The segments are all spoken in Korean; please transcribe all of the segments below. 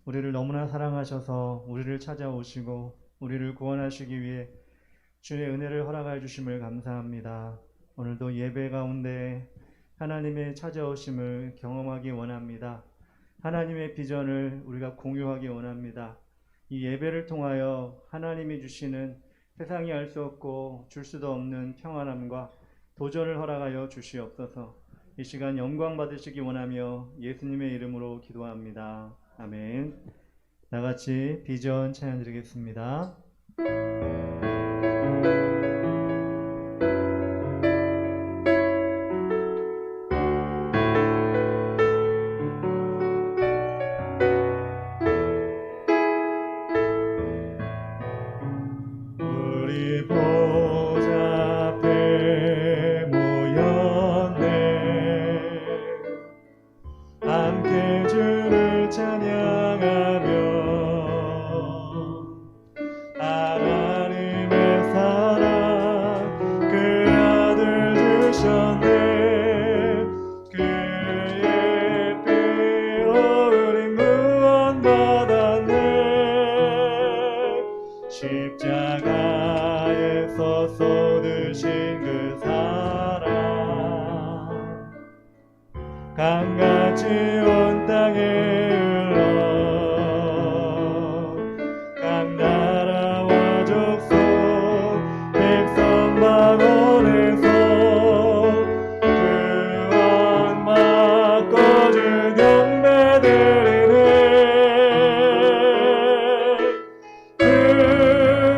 우리를 너무나 사랑하셔서 우리를 찾아오시고 우리를 구원하시기 위해 주의 은혜를 허락하여 주심을 감사합니다. 오늘도 예배 가운데 하나님의 찾아오심을 경험하기 원합니다. 하나님의 비전을 우리가 공유하기 원합니다. 이 예배를 통하여 하나님이 주시는 세상이 알 수 없고 줄 수도 없는 평안함과 도전을 허락하여 주시옵소서. 이 시간 영광 받으시기 원하며 예수님의 이름으로 기도합니다. 아멘. 나같이 비전 찬양 드리겠습니다. 우리 보좌 앞에 모였네. 함께 주를 찬양하며 하나님의 사랑 그 아들 주셨네. 그의 피로 우린 구원받았네. 십자가에서 쏟으신 그 사랑 강같이 온 땅에 흘러 각 나라와 족속 백성 방언에서 구원받고 주 경배 드리네.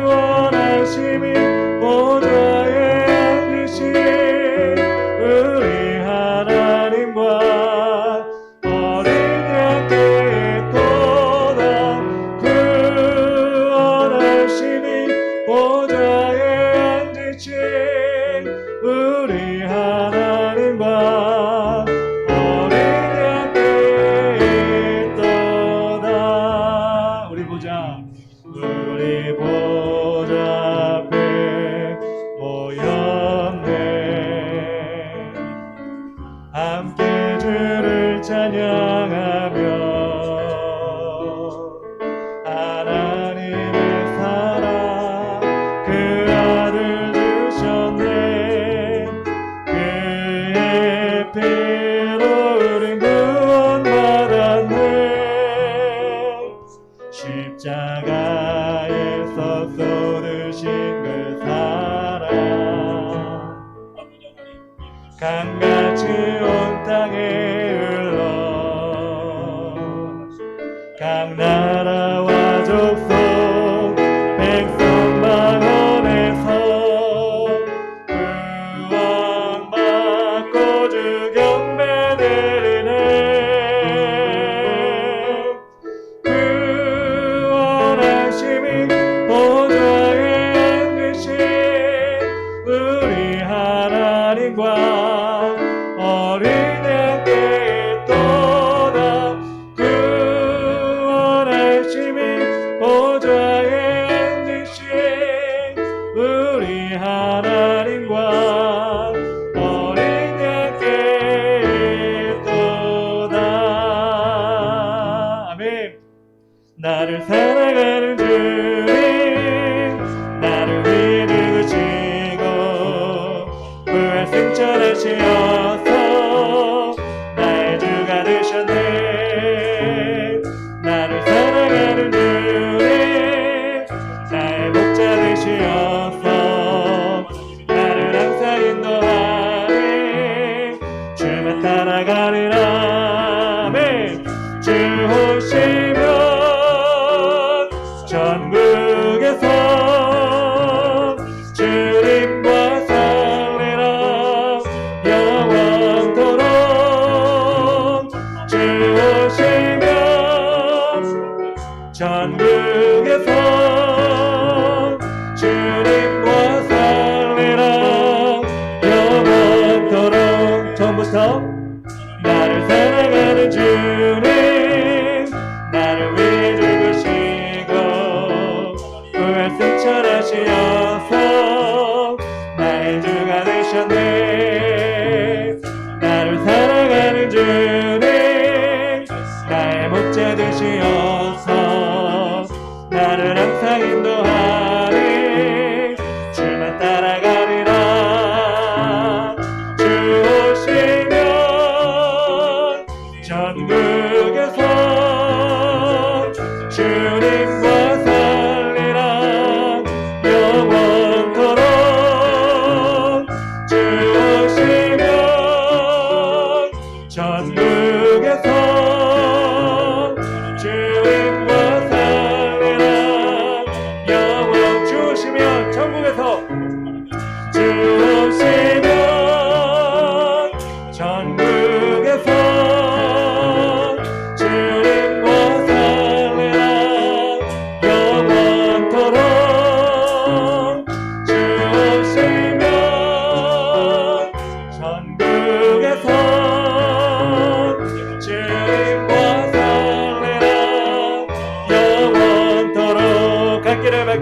구원하심이 보좌에 앉으신 우리 하나님과 어린 양께 또다 구원하심이 보좌에 앉으신 우리 하나님과 어린 양께 또다. 우리 보자. 우리 보좌 앞에 모였네. 함께 주를 찬양하며 하나님의 사랑 그 아들 주셨네. 그의 피로 우린 구원받았네. 십자가에서 쏟으신 그 사랑 강같이 온 땅에 흘러 각 나라와 족속 백성 방언에서 구원받고 주 경배 드리네. 구원하심이 보좌에 앉으신 우리 하나님과 어린 양께 또다 구원하심이 보좌에 앉으신 우리 하나님과 어린 양께 또다. 아멘. 나를 사랑하는 주님 나를 위해 누구시고 부활 승천하시어서 나의 주가 되셨네. 나를 사랑하는 주님 나의 목자 되시어서 나를 항상 인도하니 주만 따라가리라. 아멘. 주 오시면 전국에서 주님과 살리라 영원토록. 주 오시면 전국에서 주님과 살리라 영원토록. 처음부터 나를 사랑하는 주님 나를 위해 죽으시고 부활 승천하시어서 나의 주가 되셨네. 나를 사랑하는 주님 나의 목자 되시어서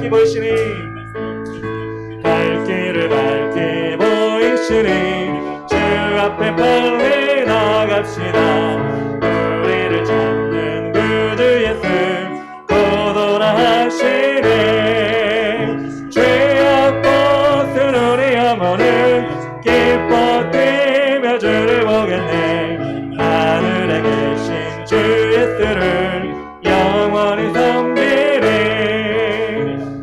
밝히 보이시니 갈 길을 밝히 보이시니 주 앞에 빨리 나갑시다. 우리를 찾는 구주 예수 보도라 하시네. 죄악 벗은 우리 영혼은 기뻐 뛰며 주를 보겠네. 하늘에 계신 주 예수를 영원히 섬기리.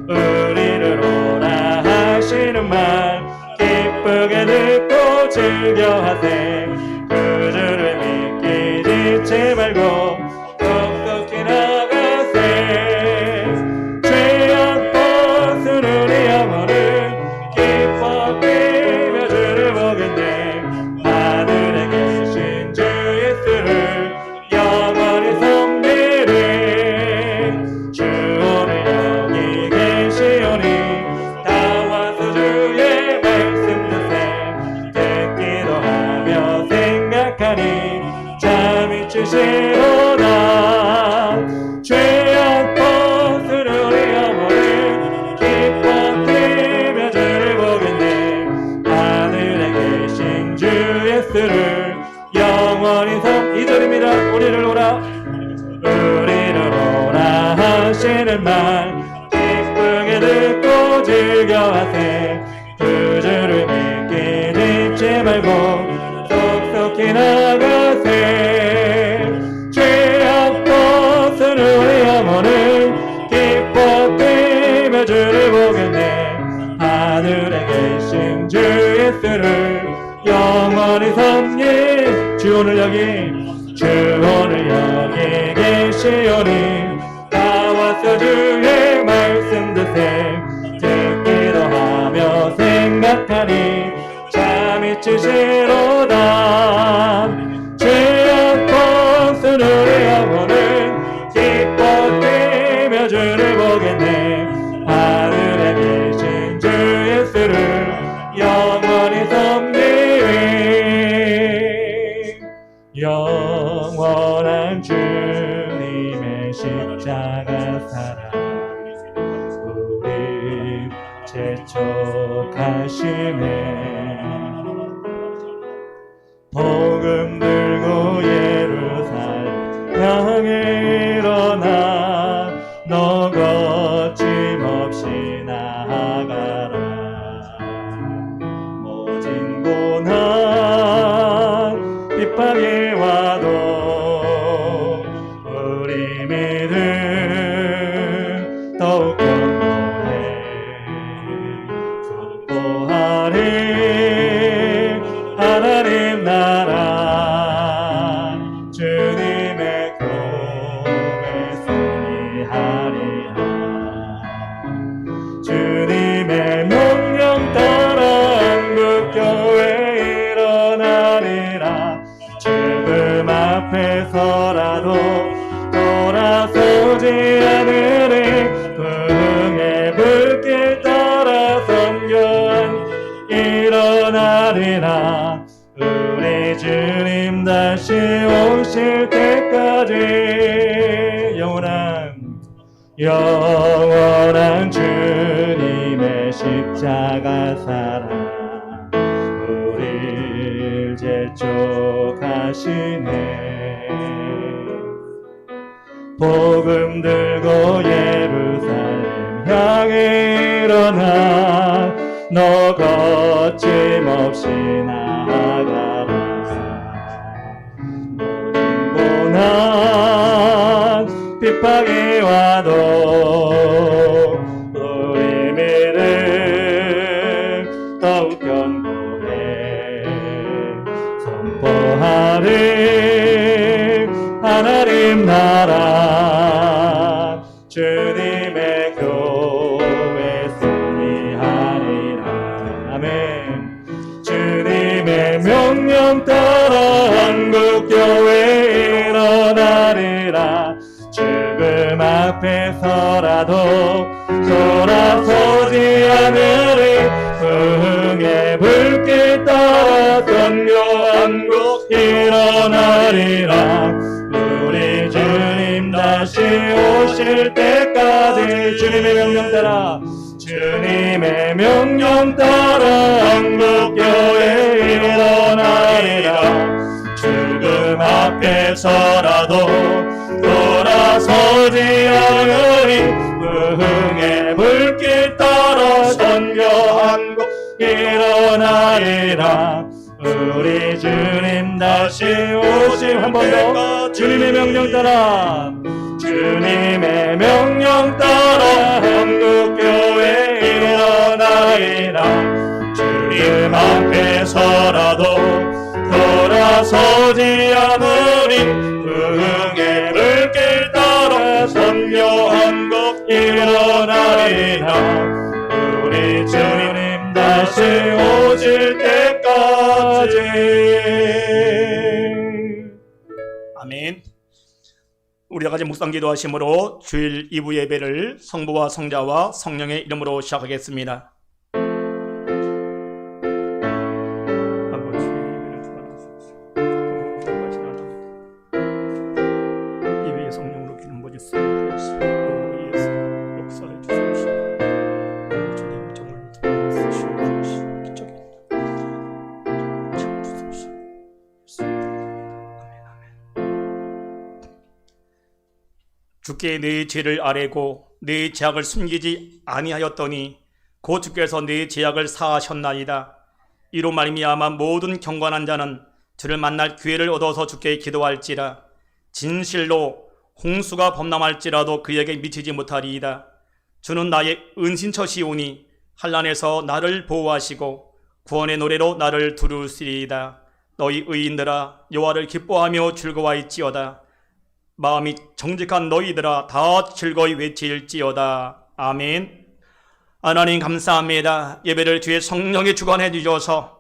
우리를 오라 하시는 말 기쁘게 듣고 즐겨하세. 그 주를 믿기 지체 말고 똑똑히 나가세. 죄악 벗은 우리 영혼은 기뻐 뛰며 주를 보겠네. 하늘에 계신 주 예수를 영원히 섬기리. 주 오늘 여기 계시오니 다 와서 주의 말씀 듣세. 듣기도 하며 생각하니 잠이 주시로다. 죄악 벗은 우리 영혼은 기뻐 뛰며 주를 보겠네. 하늘에 계신 주 예수를 영원히 섬. 2절입니다. 우리를 오라 하시는 말 기쁘게 듣고 즐겨하세. 그 주를 믿기 지체 말고 똑똑히 나가세. 죄악 벗은 우리 영혼은 기뻐 뛰며 주를 보겠네. 하늘에 계신 주 예수를 영원히 섬기. 주 오늘 여기 계시오니 다 와서 주의 말씀 듣세. 듣기도 하며 생각하니 잠이 치시로다. 죄악 벗은 우리 영혼은 기뻐 뛰며 주를 보겠네. 하늘에 계신 주 예수를 영원히 섬기리. 영원한 주님의 십자가 사랑 우리 재촉하시네. 복음 들고 예루살렘 향해 일어나 너 거침없이 나아가라. 모진 고난 핍박이 와도 우리 믿음 더욱 견고해. 선포하리 하나님 나라. 주님의 교회 승리하리라. 주님의 명령 따라 한국교회 일어나리라. 죽음 앞에서라도 돌아서지 않으리. 부흥의 불길 따라 선교한 일어나리라. 우리 주님 다시 오실 때까지 영원한 주님의 십자가 사랑 우릴 재촉하시네. 복음 들고 예루살렘 향해 일어나 너 거침없이 나아가라. 모든 고난 핍박이 와도 우리 믿음 더욱 견고해. 선포하리 하나님 나라. 주님의 교회 승리하리라. 아멘. 주님의 명령 따라 한국교회 일어나리라. 죽음 앞에서라도 돌아서지 않으리. 부흥의 불길 따라 선교한 곳 일어나리라. 우리 주님 다시 오실 때까지 때까지 주님의 명령 따라 주님의 명령 따라 한국교회 일어나리라. 죽음 앞에서라도 돌아서지 않으리. 부흥의 불길 따라 선교한 곳 일어나리라. 우리 주님 다시 오실. 한 번 더 주님의 명령 따라 주님의 명령 따라 한국교회 일어나리라. 주님 앞에서라도 돌아서지 않으리. 부흥의 불길 따라 선교한 곳 일어나리라. 우리 주님 다시 오실 때까지. 아멘. 우리 다같이 묵상기도 하심으로 주일 2부 예배를 성부와 성자와 성령의 이름으로 시작하겠습니다. 예배의 성령으로 기름 부어 주시옵소서. 역사해 주시옵소서. 주님의 정을 쓰시옵소서. 기적이 주옵소서. 주께 네 죄를 아뢰고 네 죄악을 숨기지 아니하였더니 곧 주께서 네 죄악을 사하셨나이다. 이로 말미암아 모든 경건한 자는 주를 만날 기회를 얻어서 주께 기도할지라. 진실로 홍수가 범람할지라도 그에게 미치지 못하리이다. 주는 나의 은신처시오니 환난에서 나를 보호하시고 구원의 노래로 나를 두루시리이다. 너희 의인들아 여호와를 기뻐하며 즐거워할지어다. 마음이 정직한 너희들아 다 즐거이 외칠지어다. 아멘. 하나님 감사합니다. 예배를 주의 성령이 주관해 주셔서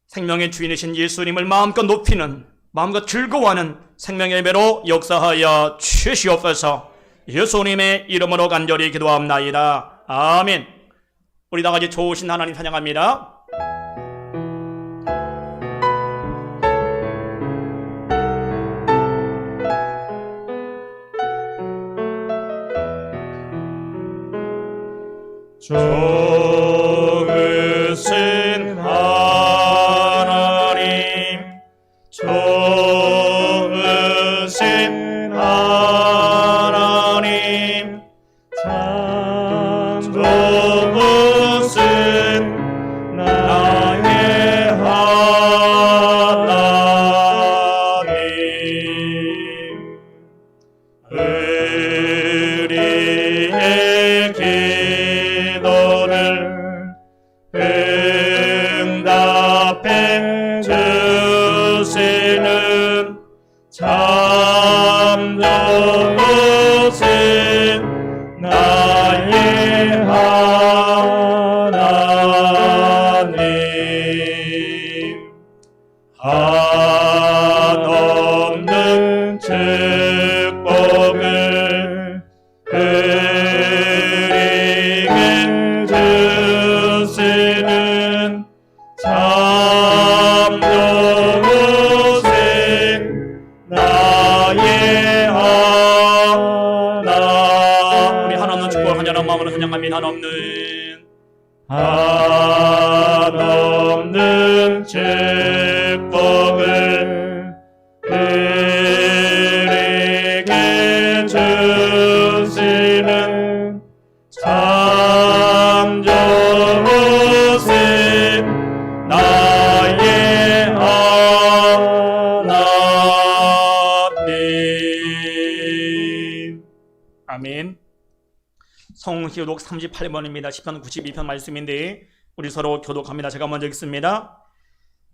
생명의 주인이신 예수님을 마음껏 높이는, 마음껏 즐거워하는 생명의 예배로 역사하여 주시옵소서. 예수님의 이름으로 간절히 기도합나이다. 아멘. 우리 다같이 좋으신 하나님 찬양합니다. 좋으신 하나님, 좋으신 하나님, 참 좋으신 나의 하나님. 우리의 기도를 응답해 주시는 참 좋으신 나의 하나님. 한없는 축복을 우리에게 주시는 참 좋으신 나의 하나님. 우리 한없는 축복을 간절한 마음으로 찬양합니다. 한없는 축복을 우리에게 주시는 참 좋으신 나의 하나님. 아멘. 성기도록 38번입니다. 시편 92편 말씀인데 우리 서로 교독합니다. 제가 먼저 읽습니다.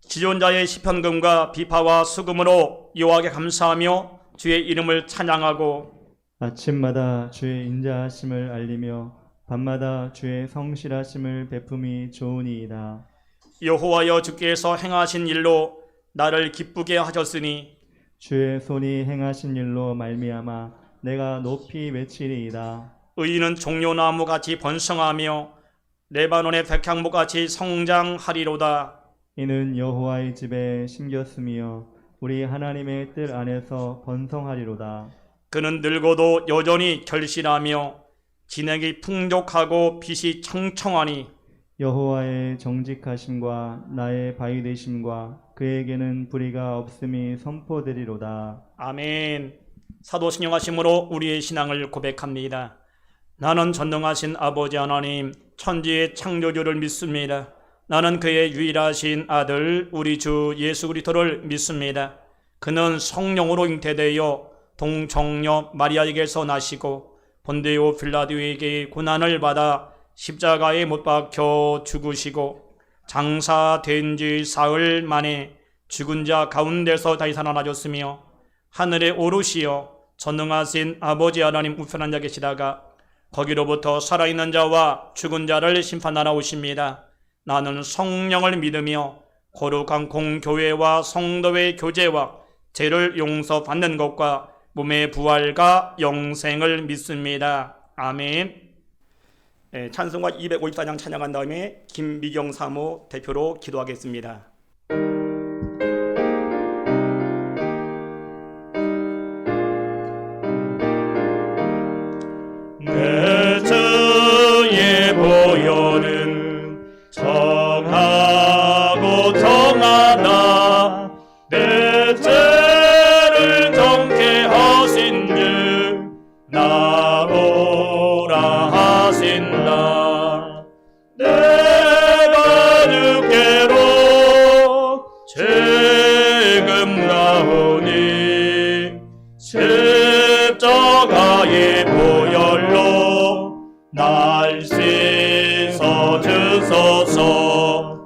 지존자의 시편금과 비파와 수금으로 여호와께 감사하며 주의 이름을 찬양하고 아침마다 주의 인자하심을 알리며 밤마다 주의 성실하심을 베품이 좋으니이다. 여호와여 주께서 행하신 일로 나를 기쁘게 하셨으니 주의 손이 행하신 일로 말미암아 내가 높이 외치리이다. 의인은 종려나무같이 번성하며 레바논의 백향목같이 성장하리로다. 이는 여호와의 집에 심겼으며 우리 하나님의 뜰 안에서 번성하리로다. 그는 늙어도 여전히 결실하며 진액이 풍족하고 빛이 청청하니 여호와의 정직하심과 나의 바위 되심과 그에게는 불의가 없음이 선포되리로다. 아멘. 사도신령하심으로 우리의 신앙을 고백합니다. 나는 전능하신 아버지 하나님, 천지의 창조주를 믿습니다. 나는 그의 유일하신 아들 우리 주 예수 그리스도를 믿습니다. 그는 성령으로 잉태되어 동정녀 마리아에게서 나시고 본디오 빌라도에게 고난을 받아 십자가에 못 박혀 죽으시고 장사된 지 사흘 만에 죽은 자 가운데서 다시 살아나셨으며 하늘에 오르시어 전능하신 아버지 하나님 우편 앉아 계시다가 거기로부터 살아있는 자와 죽은 자를 심판하러 오십니다. 나는 성령을 믿으며 거룩한 공교회와 성도의 교제와 죄를 용서받는 것과 몸의 부활과 영생을 믿습니다. 아멘. 찬송가 254장 찬양한 다음에 김미경 사모 대표로 기도하겠습니다. 내 주의 보혈은 정하고 정하다 내 죄를 정케 하신 주 나오라 하신다. 내가 주께로 지금 나오니 십자가의 보혈로 날 씻어 주소서.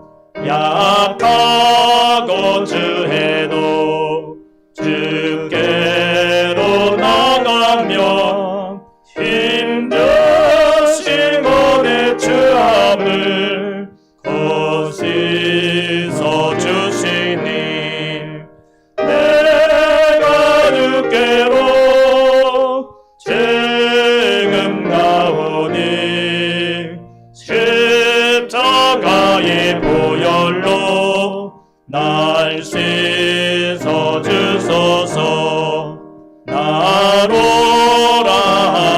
약하고 주해도 주께로 나가며 힘드신 것의 주함을 곧 씻어 주시니 내가 주께로 지금 나오니 십자가의 보혈로 날 씻어 주소서. 나로라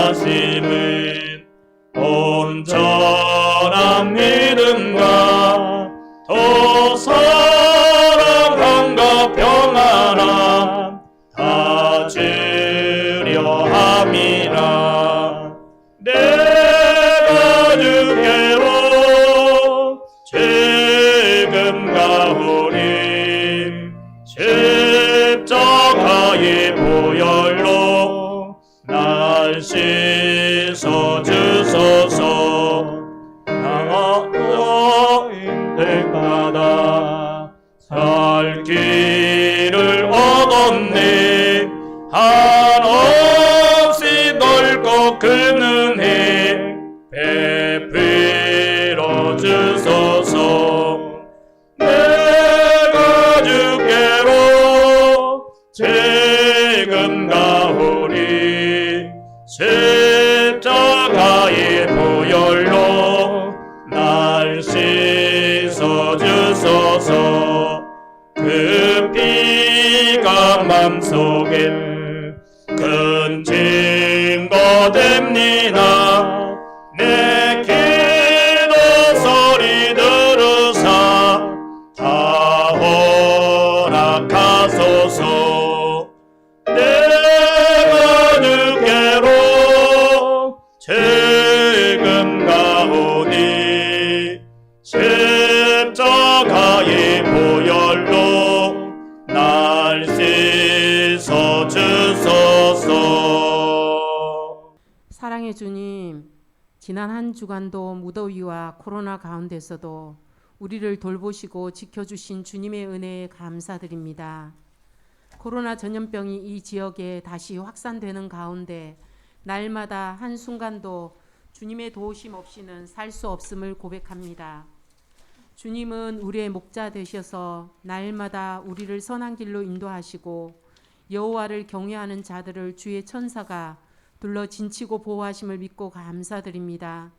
하심은 온전한 믿음과 더 사랑함과 평안함 다 주려 함이라. 내가 주께로 지금 가오니 십자가의 보혈로 날 씻어 주소서. 나가 인백받아 살 길을 얻었네. 한없이 넓고 큰 은혜 베풀어 주소서. 내가 주께로 지금 가오니 십자가의 보혈로 날 씻어 주소서. 그 피가 맘속에 큰 증거 됩니다. 내 기도 소리 들으사 다 허락하소서. 내가 주께로 지금 가오니 십자가의 보혈로 날 씻어 주소서. 사랑의 주님, 지난 한 주간도 무더위와 코로나 가운데서도 우리를 돌보시고 지켜주신 주님의 은혜에 감사드립니다. 코로나 전염병이 이 지역에 다시 확산되는 가운데 날마다 한순간도 주님의 도우심 없이는 살 수 없음을 고백합니다. 주님은 우리의 목자 되셔서 날마다 우리를 선한 길로 인도하시고 여호와를 경외하는 자들을 주의 천사가 둘러 진치고 보호하심을 믿고 감사드립니다.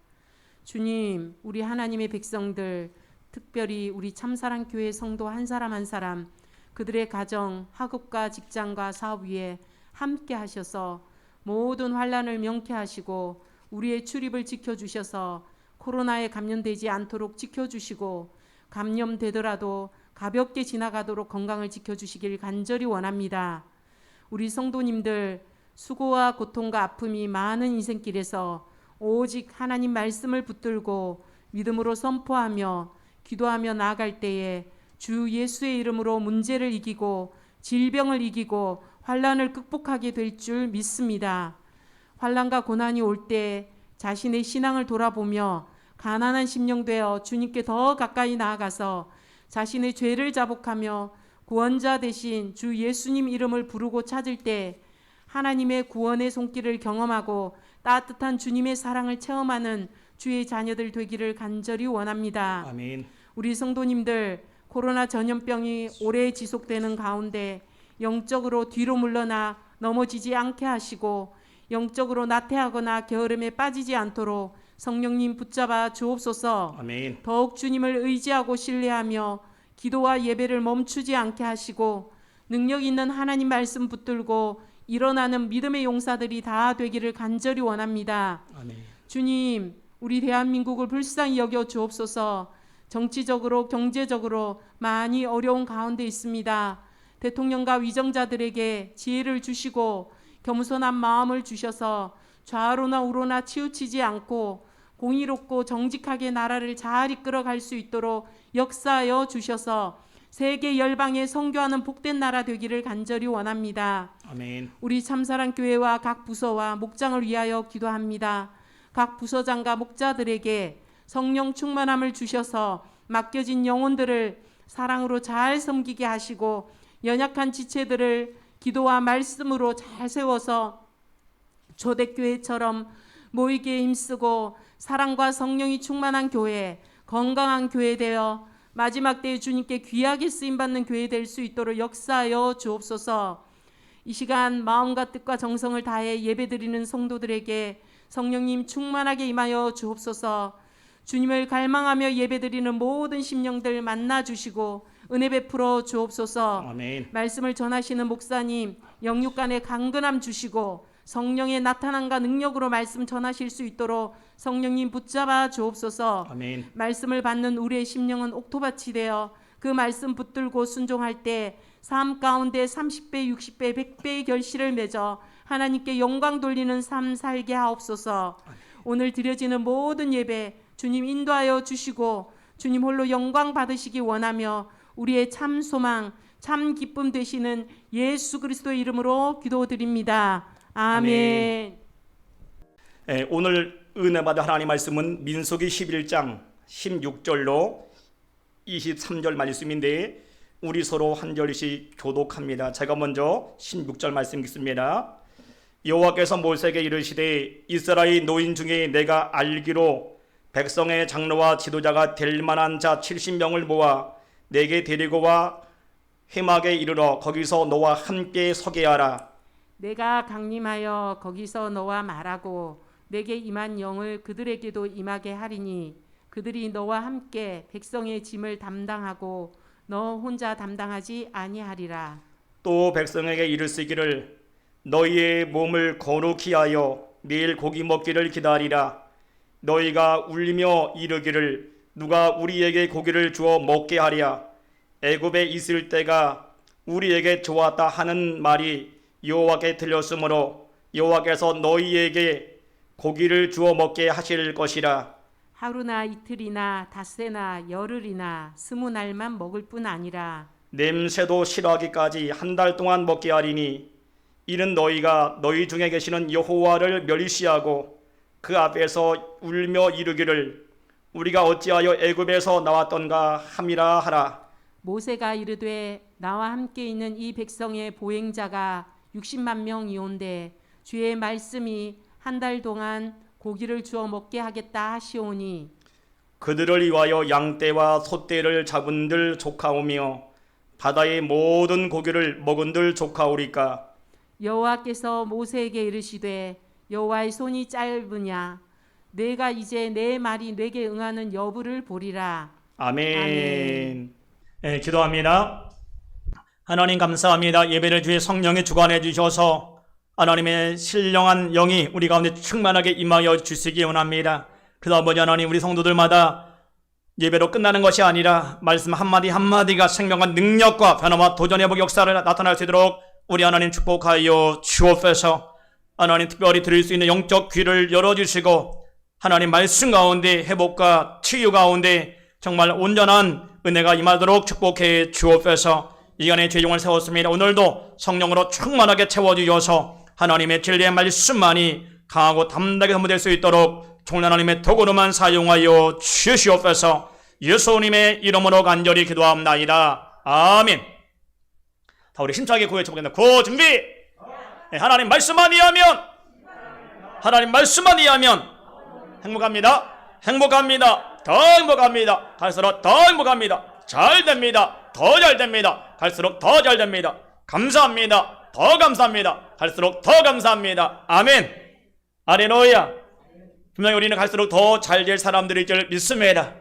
주님, 우리 하나님의 백성들, 특별히 우리 참사랑교회 성도 한 사람 한 사람, 그들의 가정, 학업과 직장과 사업 위에 함께 하셔서 모든 환난을 명쾌하시고 우리의 출입을 지켜주셔서 코로나에 감염되지 않도록 지켜주시고 감염되더라도 가볍게 지나가도록 건강을 지켜주시길 간절히 원합니다. 우리 성도님들 수고와 고통과 아픔이 많은 인생길에서 오직 하나님 말씀을 붙들고 믿음으로 선포하며 기도하며 나아갈 때에 주 예수의 이름으로 문제를 이기고 질병을 이기고 환난을 극복하게 될 줄 믿습니다. 환난과 고난이 올 때 자신의 신앙을 돌아보며 가난한 심령 되어 주님께 더 가까이 나아가서 자신의 죄를 자복하며 구원자 되신 주 예수님 이름을 부르고 찾을 때 하나님의 구원의 손길을 경험하고 따뜻한 주님의 사랑을 체험하는 주의 자녀들 되기를 간절히 원합니다. 아멘. 우리 성도님들 코로나 전염병이 오래 지속되는 가운데 영적으로 뒤로 물러나 넘어지지 않게 하시고 영적으로 나태하거나 게으름에 빠지지 않도록 성령님 붙잡아 주옵소서. 아멘. 더욱 주님을 의지하고 신뢰하며 기도와 예배를 멈추지 않게 하시고 능력 있는 하나님 말씀 붙들고 일어나는 믿음의 용사들이 다 되기를 간절히 원합니다. 아멘. 주님, 우리 대한민국을 불쌍히 여겨 주옵소서. 정치적으로 경제적으로 많이 어려운 가운데 있습니다. 대통령과 위정자들에게 지혜를 주시고 겸손한 마음을 주셔서 좌로나 우로나 치우치지 않고 공의롭고 정직하게 나라를 잘 이끌어갈 수 있도록 역사하여 주셔서 세계 열방에 선교하는 복된 나라 되기를 간절히 원합니다. 아멘. 우리 참사랑교회와 각 부서와 목장을 위하여 기도합니다. 각 부서장과 목자들에게 성령 충만함을 주셔서 맡겨진 영혼들을 사랑으로 잘 섬기게 하시고 연약한 지체들을 기도와 말씀으로 잘 세워서 초대교회처럼 모이기에 힘쓰고 사랑과 성령이 충만한 교회, 건강한 교회 되어 마지막 때에 주님께 귀하게 쓰임받는 교회 될 수 있도록 역사하여 주옵소서. 이 시간 마음과 뜻과 정성을 다해 예배드리는 성도들에게 성령님 충만하게 임하여 주옵소서. 주님을 갈망하며 예배드리는 모든 심령들 만나 주시고 은혜 베풀어 주옵소서. 아멘. 말씀을 전하시는 목사님 영육간에 강건함 주시고 성령의 나타남과 능력으로 말씀 전하실 수 있도록 성령님 붙잡아 주옵소서. 아멘. 말씀을 받는 우리의 심령은 옥토밭이 되어 그 말씀 붙들고 순종할 때 삶 가운데 30배, 60배, 100배의 결실을 맺어 하나님께 영광 돌리는 삶 살게 하옵소서. 오늘 드려지는 모든 예배 주님 인도하여 주시고 주님 홀로 영광 받으시기 원하며 우리의 참 소망, 참 기쁨 되시는 예수 그리스도의 이름으로 기도드립니다. 아멘. 오늘 은혜 받은 하나님 말씀은 민수기 11장 16절로 23절 말씀인데 우리 서로 한 절씩 교독합니다. 제가 먼저 16절 말씀 읽습니다. 여호와께서 모세에게 이르시되 이스라엘 노인 중에 내가 알기로 백성의 장로와 지도자가 될 만한 자 70명을 모아 내게 데리고 와 회막에 이르러 거기서 너와 함께 서게 하라. 내가 강림하여 거기서 너와 말하고 내게 임한 영을 그들에게도 임하게 하리니 그들이 너와 함께 백성의 짐을 담당하고 너 혼자 담당하지 아니하리라. 또 백성에게 이르시기를 너희의 몸을 거룩히 하여 내일 고기 먹기를 기다리라. 너희가 울리며 이르기를 누가 우리에게 고기를 주어 먹게 하랴. 애굽에 있을 때가 우리에게 좋았다 하는 말이 여호와께 들렸으므로 여호와께서 너희에게 고기를 주어 먹게 하실 것이라. 하루나 이틀이나 닷새나 열흘이나 20날만 먹을 뿐 아니라 냄새도 싫어하기까지 한 달 동안 먹게 하리니 이는 너희가 너희 중에 계시는 여호와를 멸시하고 그 앞에서 울며 이르기를 우리가 어찌하여 애굽에서 나왔던가 함이라 하라. 모세가 이르되 나와 함께 있는 이 백성의 보행자가 60만 명이온데 주의 말씀이 한 달 동안 고기를 주어 먹게 하겠다 하시오니 그들을 위하여 양떼와 소떼를 잡은들 조카오며 바다의 모든 고기를 먹은들 조카오리까. 여호와께서 모세에게 이르시되 여호와의 손이 짧으냐 내가 이제 내 말이 내게 응하는 여부를 보리라. 아멘. 아멘. 네, 기도합니다. 하나님 감사합니다. 예배를 주의 성령이 주관해 주셔서 하나님의 신령한 영이 우리 가운데 충만하게 임하여 주시기 원합니다. 그래서 아버지 하나님, 우리 성도들마다 예배로 끝나는 것이 아니라 말씀 한마디 한마디가 생명과 능력과 변화와 도전의복 역사를 나타낼 수 있도록 우리 하나님 축복하여 주옵소서. 하나님 특별히 드릴 수 있는 영적 귀를 열어주시고 하나님 말씀 가운데 회복과 치유 가운데 정말 온전한 은혜가 임하도록 축복해 주옵소서. 이 시간에 죄종을 세웠습니다. 오늘도 성령으로 충만하게 채워주셔서 하나님의 진리의 말씀만이 강하고 담대하게 선포될 수 있도록 종일 하나님의 도구로만 사용하여 주시옵소서. 예수님의 이름으로 간절히 기도합나이다. 아멘. 자, 우리 힘차게 구해 쳐보겠습니다. 구 준비. 네, 하나님 말씀만 이해하면, 하나님 말씀만 이해하면 행복합니다. 행복합니다. 더 행복합니다. 갈수록 더 행복합니다. 잘 됩니다. 더 잘 됩니다. 갈수록 더 잘 됩니다. 감사합니다. 더 감사합니다. 갈수록 더 감사합니다. 아멘. 할렐루야. 분명히 우리는 갈수록 더 잘 될 사람들일 줄 믿습니다.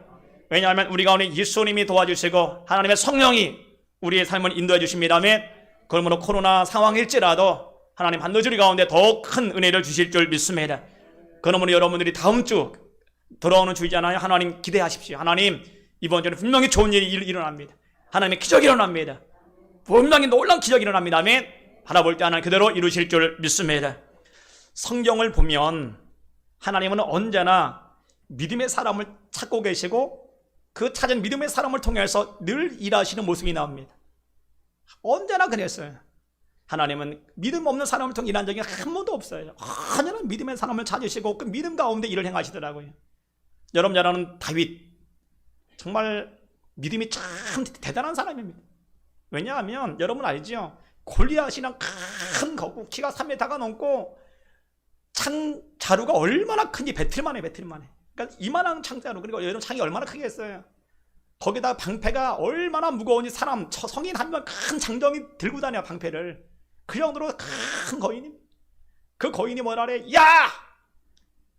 왜냐하면 우리 가운데 예수님이 도와주시고 하나님의 성령이 우리의 삶을 인도해 주십니다. 아멘. 그러므로 코로나 상황일지라도 하나님 반드시 우리 가운데 더 큰 은혜를 주실 줄 믿습니다. 그러므로 여러분들이 다음 주 돌아오는 주이잖아요. 하나님 기대하십시오. 하나님 이번 주는 분명히 좋은 일이 일어납니다. 하나님의 기적이 일어납니다. 분명히 놀라운 기적이 일어납니다. 아멘. 바라볼 때 하나님 그대로 이루실 줄 믿습니다. 성경을 보면 하나님은 언제나 믿음의 사람을 찾고 계시고 그 찾은 믿음의 사람을 통해서 늘 일하시는 모습이 나옵니다. 언제나 그랬어요. 하나님은 믿음 없는 사람을 통해 일한 적이 한 번도 없어요. 언제나 믿음의 사람을 찾으시고 그 믿음 가운데 일을 행하시더라고요. 여러분 잘 아는 다윗, 정말 믿음이 참 대단한 사람입니다. 왜냐하면 여러분 알죠? 골리앗이랑 큰 거구, 키가 3m가 넘고 창 자루가 얼마나 큰지 배틀만 해. 그러니까 이만한 창자루, 그리고 여러분 창이 얼마나 크겠어요. 거기다 방패가 얼마나 무거운지 사람, 성인 한 명 큰 장정이 들고 다녀 방패를. 그 정도로 큰 거인이. 그 거인이 뭐라 그래? 야!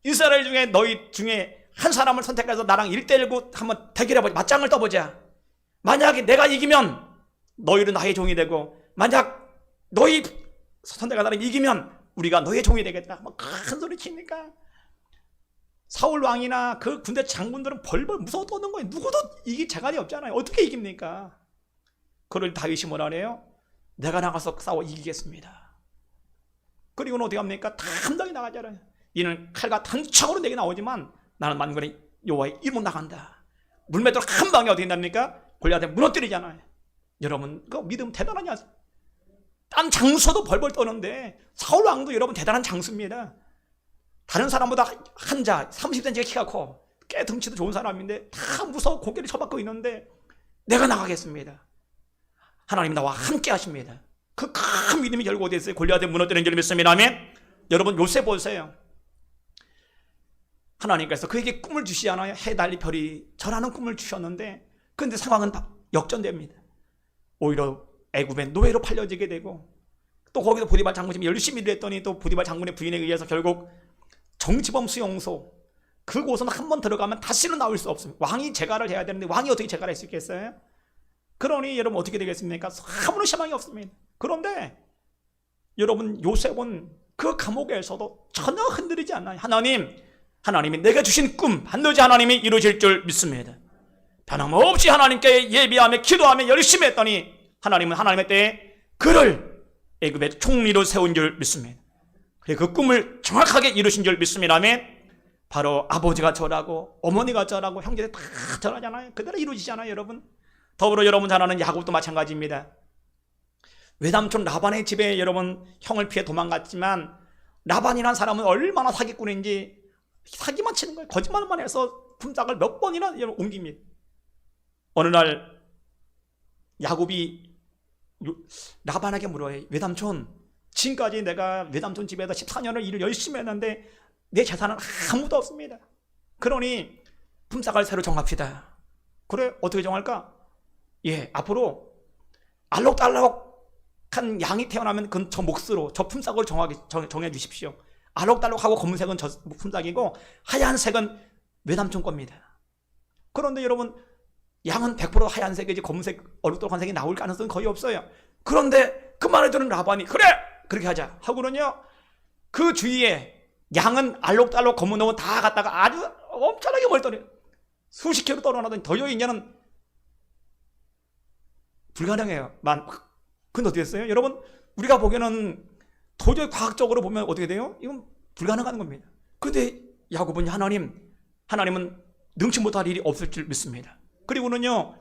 이스라엘 중에 너희 중에 한 사람을 선택해서 나랑 1대1고 한번 대결해보자. 맞짱을 떠보자. 만약에 내가 이기면 너희는 나의 종이 되고 만약 너희 선택한 사람이 이기면 우리가 너의 종이 되겠다. 뭐 큰 소리 치니까 사울 왕이나 그 군대 장군들은 벌벌 무서워 떠는 거예요. 누구도 이길 재간이 없잖아요. 어떻게 이깁니까? 그럴 다윗이 뭐라 그래요? 내가 나가서 싸워 이기겠습니다. 그리고는 어떻게 합니까? 담당이 나가잖아요. 이는 칼과 단창으로 내게 나오지만 나는 만군의 여호와의 이름으로 나간다. 물맷돌 한 방에 어떻게 된답니까? 골리앗을 무너뜨리잖아요. 여러분 그 믿음 대단하지 않습니까? 딴 장수도 벌벌 떠는데 사울 왕도 여러분 대단한 장수입니다. 다른 사람보다 한자 30cm가 키가 커, 꽤 덩치도 좋은 사람인데 다 무서워 고개를 쳐박고 있는데 내가 나가겠습니다. 하나님 나와 함께 하십니다. 그 큰 믿음이 결국 어디에 있어요? 골리앗을 무너뜨리는 줄 믿습니다. 아멘. 여러분 요셉 보세요. 하나님께서 그에게 꿈을 주시지 않아요? 해, 달, 별이 절하는 꿈을 주셨는데 그런데 상황은 역전됩니다. 오히려 애굽의 노예로 팔려지게 되고 또 거기서 보디발 장군이 열심히 일했더니 또 보디발 장군의 부인에 의해서 결국 정치범 수용소, 그곳은 한번 들어가면 다시는 나올 수 없습니다. 왕이 재갈을 해야 되는데 왕이 어떻게 재갈할 수 있겠어요? 그러니 여러분 어떻게 되겠습니까? 아무런 희망이 없습니다. 그런데 여러분 요셉은 그 감옥에서도 전혀 흔들리지 않아요. 하나님이 내게 주신 꿈 반드시 하나님이 이루실 줄 믿습니다. 변함없이 하나님께 예비하며 기도하며 열심히 했더니 하나님은 하나님의 때에 그를 애굽의 총리로 세운 줄 믿습니다. 그 꿈을 정확하게 이루신 줄 믿습니다. 아멘. 바로 아버지가 절하고 어머니가 절하고 형제들 다 절하잖아요. 그대로 이루어지잖아요. 여러분 더불어 여러분 잘 아는 야곱도 마찬가지입니다. 외삼촌 라반의 집에 여러분 형을 피해 도망갔지만 라반이라는 사람은 얼마나 사기꾼인지 사기만 치는 거예요. 거짓말만 해서 품삯을 몇 번이나 옮깁니다. 어느 날 야곱이 라반에게 물어요. 외삼촌, 지금까지 내가 외삼촌 집에서 14년을 일을 열심히 했는데 내 재산은 아무도 없습니다. 그러니 품삯을 새로 정합시다. 그래, 어떻게 정할까? 예, 앞으로 알록달록한 양이 태어나면 그건 저 몫으로 저 품삯으로 정해 주십시오. 알록달록하고 검은색은 저 품삯이고 하얀색은 외삼촌 겁니다. 그런데 여러분 양은 100% 하얀색이지 검은색 얼룩덜룩한 색이 나올 가능성은 거의 없어요. 그런데 그 말을 들은 라반이 그래 그렇게 하자 하고는요 그 주위에 양은 알록달록 검은 놈은 다 갔다가 아주 엄청나게 멀리 떨어요. 수십 킬로 떨어나더니 도저히 이제는 불가능해요. 근데 어떻게 됐어요? 여러분, 우리가 보기에는 도저히 과학적으로 보면 어떻게 돼요? 이건 불가능한 겁니다. 근데 야곱은 하나님은 능치 못할 일이 없을 줄 믿습니다. 그리고는요,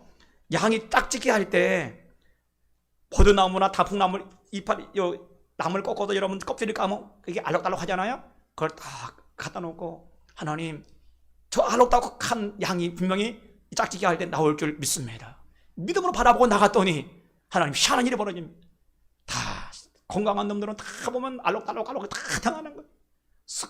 양이 짝짓기 할 때 버드나무나 다풍나무 이파리 나무를 꺾어도 여러분 껍질을 까면 그게 알록달록 하잖아요. 그걸 다 갖다 놓고 하나님, 저 알록달록한 양이 분명히 짝짓기 할 때 나올 줄 믿습니다. 믿음으로 바라보고 나갔더니 하나님 희한한 일이 벌어집니다. 다 건강한 놈들은 다 보면 알록달록 다 당하는 거예요.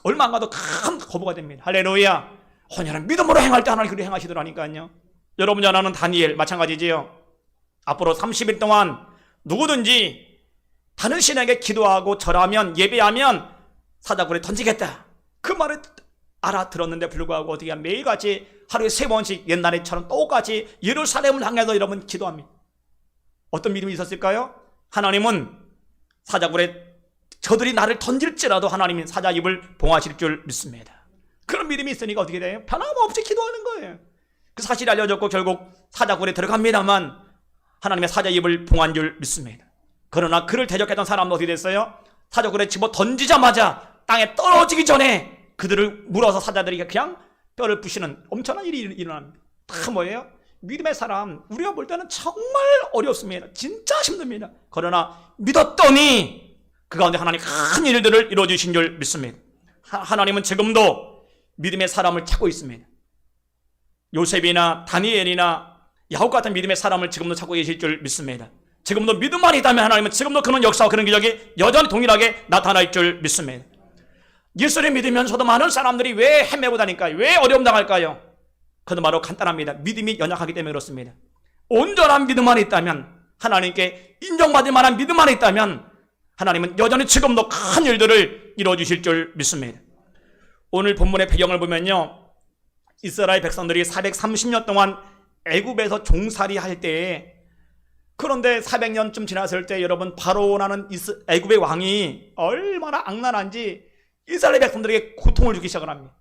얼마 안 가도 큰 거부가 됩니다. 할렐루야. 혼연한 믿음으로 행할 때 하나님 그렇게 행하시더라니까요. 여러분 잘 아는 다니엘 마찬가지지요. 앞으로 30일 동안 누구든지 다른 신에게 기도하고 절하면 예배하면 사자굴에 던지겠다. 그 말을 알아들었는데 불구하고 어떻게 매일같이 하루에 3번씩 옛날에처럼 똑같이 예루살렘을 향해서 여러분 기도합니다. 어떤 믿음이 있었을까요? 하나님은 사자굴에 저들이 나를 던질지라도 하나님이 사자 입을 봉하실 줄 믿습니다. 그런 믿음이 있으니까 어떻게 돼요? 변함없이 기도하는 거예요. 그 사실이 알려졌고 결국 사자굴에 들어갑니다만 하나님의 사자 입을 봉한 줄 믿습니다. 그러나 그를 대적했던 사람은 어떻게 됐어요? 사자굴에 집어 던지자마자 땅에 떨어지기 전에 그들을 물어서 사자들이 그냥 뼈를 부시는 엄청난 일이 일어납니다. 다 뭐예요? 믿음의 사람, 우리가 볼 때는 정말 어렵습니다. 진짜 힘듭니다. 그러나 믿었더니 그 가운데 하나님 큰 일들을 이루어주신 줄 믿습니다. 하나님은 지금도 믿음의 사람을 찾고 있습니다. 요셉이나 다니엘이나 야곱 같은 믿음의 사람을 지금도 찾고 계실 줄 믿습니다. 지금도 믿음만 있다면 하나님은 지금도 그런 역사와 그런 기적이 여전히 동일하게 나타날 줄 믿습니다. 예수를 믿으면서도 많은 사람들이 왜 헤매고 다닐까요? 왜 어려움 당할까요? 그건 바로 간단합니다. 믿음이 연약하기 때문에 그렇습니다. 온전한 믿음만 있다면, 하나님께 인정받을 만한 믿음만 있다면 하나님은 여전히 지금도 큰 일들을 이루어주실 줄 믿습니다. 오늘 본문의 배경을 보면요, 이스라엘 백성들이 430년 동안 애굽에서 종살이 할 때에, 그런데 400년쯤 지났을 때 여러분 바로라는 애굽의 왕이 얼마나 악랄한지 이스라엘 백성들에게 고통을 주기 시작을 합니다.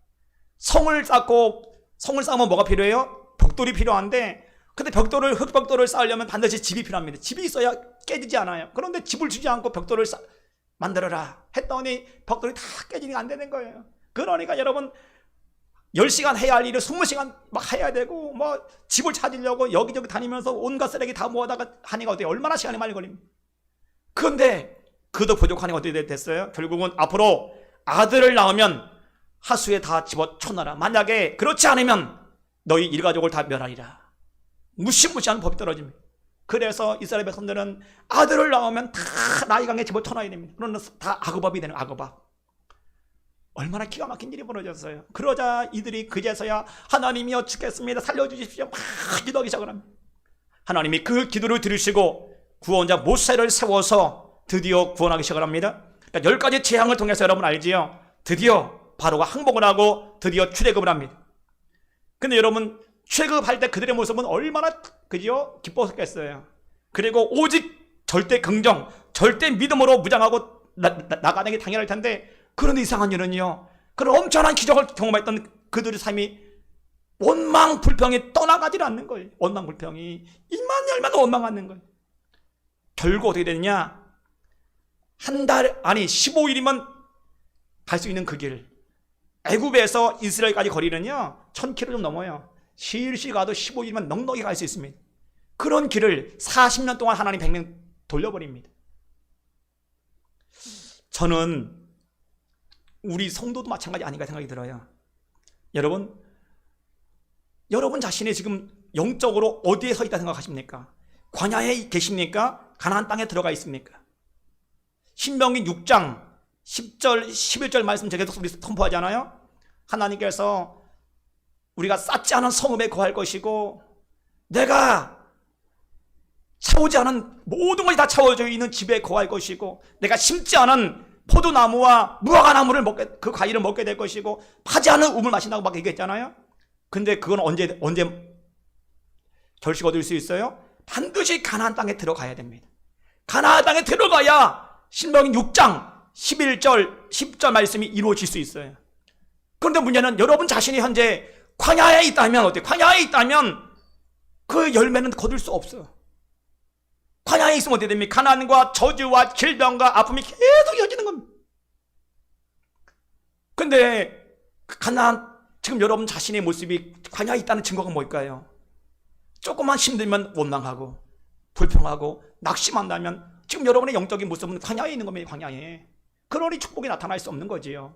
성을 쌓으면 뭐가 필요해요? 벽돌이 필요한데, 근데 흙벽돌을 쌓으려면 반드시 집이 필요합니다. 집이 있어야 깨지지 않아요. 그런데 집을 주지 않고 벽돌을 만들어라 했더니 벽돌이 다 깨지니까 안 되는 거예요. 그러니까 여러분 10시간 해야 할 일을 20시간 막 해야 되고, 뭐 집을 찾으려고 여기저기 다니면서 온갖 쓰레기 다 모아다가 하니까 어때요? 얼마나 시간이 많이 걸립니까? 그런데 그도 부족하니까 어떻게 됐어요? 결국은 앞으로 아들을 낳으면 하수에 다 집어쳐놔라. 만약에 그렇지 않으면 너희 일가족을 다 멸하리라. 무시무시한 법이 떨어집니다. 그래서 이스라엘 백성들은 아들을 낳으면 다 나일강에 집어쳐놔야 됩니다. 그러면 다 악어밥이 되는 악어밥. 얼마나 기가 막힌 일이 벌어졌어요. 그러자 이들이 그제서야 하나님이여 죽겠습니다, 살려주십시오, 막 기도하기 시작을 합니다. 하나님이 그 기도를 들으시고 구원자 모세를 세워서 드디어 구원하기 시작을 합니다. 그러니까 10가지 재앙을 통해서 여러분 알지요? 드디어 바로가 항복을 하고 드디어 출애굽을 합니다. 근데 여러분 출애굽할 때 그들의 모습은 얼마나 그죠? 기뻤겠어요. 그리고 오직 절대 긍정, 절대 믿음으로 무장하고 나가는 게 당연할 텐데, 그런데 이상한 일은요, 그런 엄청난 기적을 경험했던 그들의 삶이 원망 불평이 떠나가질 않는 거예요. 원망 불평이 입만 열면 원망하는 거예요. 결국 어떻게 되느냐, 한 달, 아니 15일이면 갈 수 있는 그 길, 애굽에서 이스라엘까지 거리는요 1000km 좀 넘어요. 실시 가도 15일이면 넉넉히 갈 수 있습니다. 그런 길을 40년 동안 하나님 100명 돌려버립니다. 저는 우리 성도도 마찬가지 아닌가 생각이 들어요. 여러분 자신이 지금 영적으로 어디에 서 있다 생각하십니까? 광야에 계십니까? 가나안 땅에 들어가 있습니까? 신명기 6장 10절 11절 말씀 제가 계속 우리 선포하잖아요. 하나님께서 우리가 쌓지 않은 성읍에 거할 것이고, 내가 채우지 않은 모든 것이 다 채워져 있는 집에 거할 것이고, 내가 심지 않은 포도나무와 무화과나무를 그 과일을 먹게 될 것이고, 파지 않은 우물 마신다고 막 얘기했잖아요. 근데 그건 언제 결식 얻을 수 있어요? 반드시 가나안 땅에 들어가야 됩니다. 가나안 땅에 들어가야 신명기 6장 11절, 10절 말씀이 이루어질 수 있어요. 그런데 문제는 여러분 자신이 현재 광야에 있다면 어때요? 광야에 있다면 그 열매는 거둘 수 없어요. 광야에 있으면 어떻게 됩니까? 가난과 저주와 질병과 아픔이 계속 이어지는 겁니다. 근데 지금 여러분 자신의 모습이 광야에 있다는 증거가 뭘까요? 조금만 힘들면 원망하고 불평하고 낙심한다면 지금 여러분의 영적인 모습은 광야에 있는 겁니다. 광야에. 그러니 축복이 나타날 수 없는 거지요.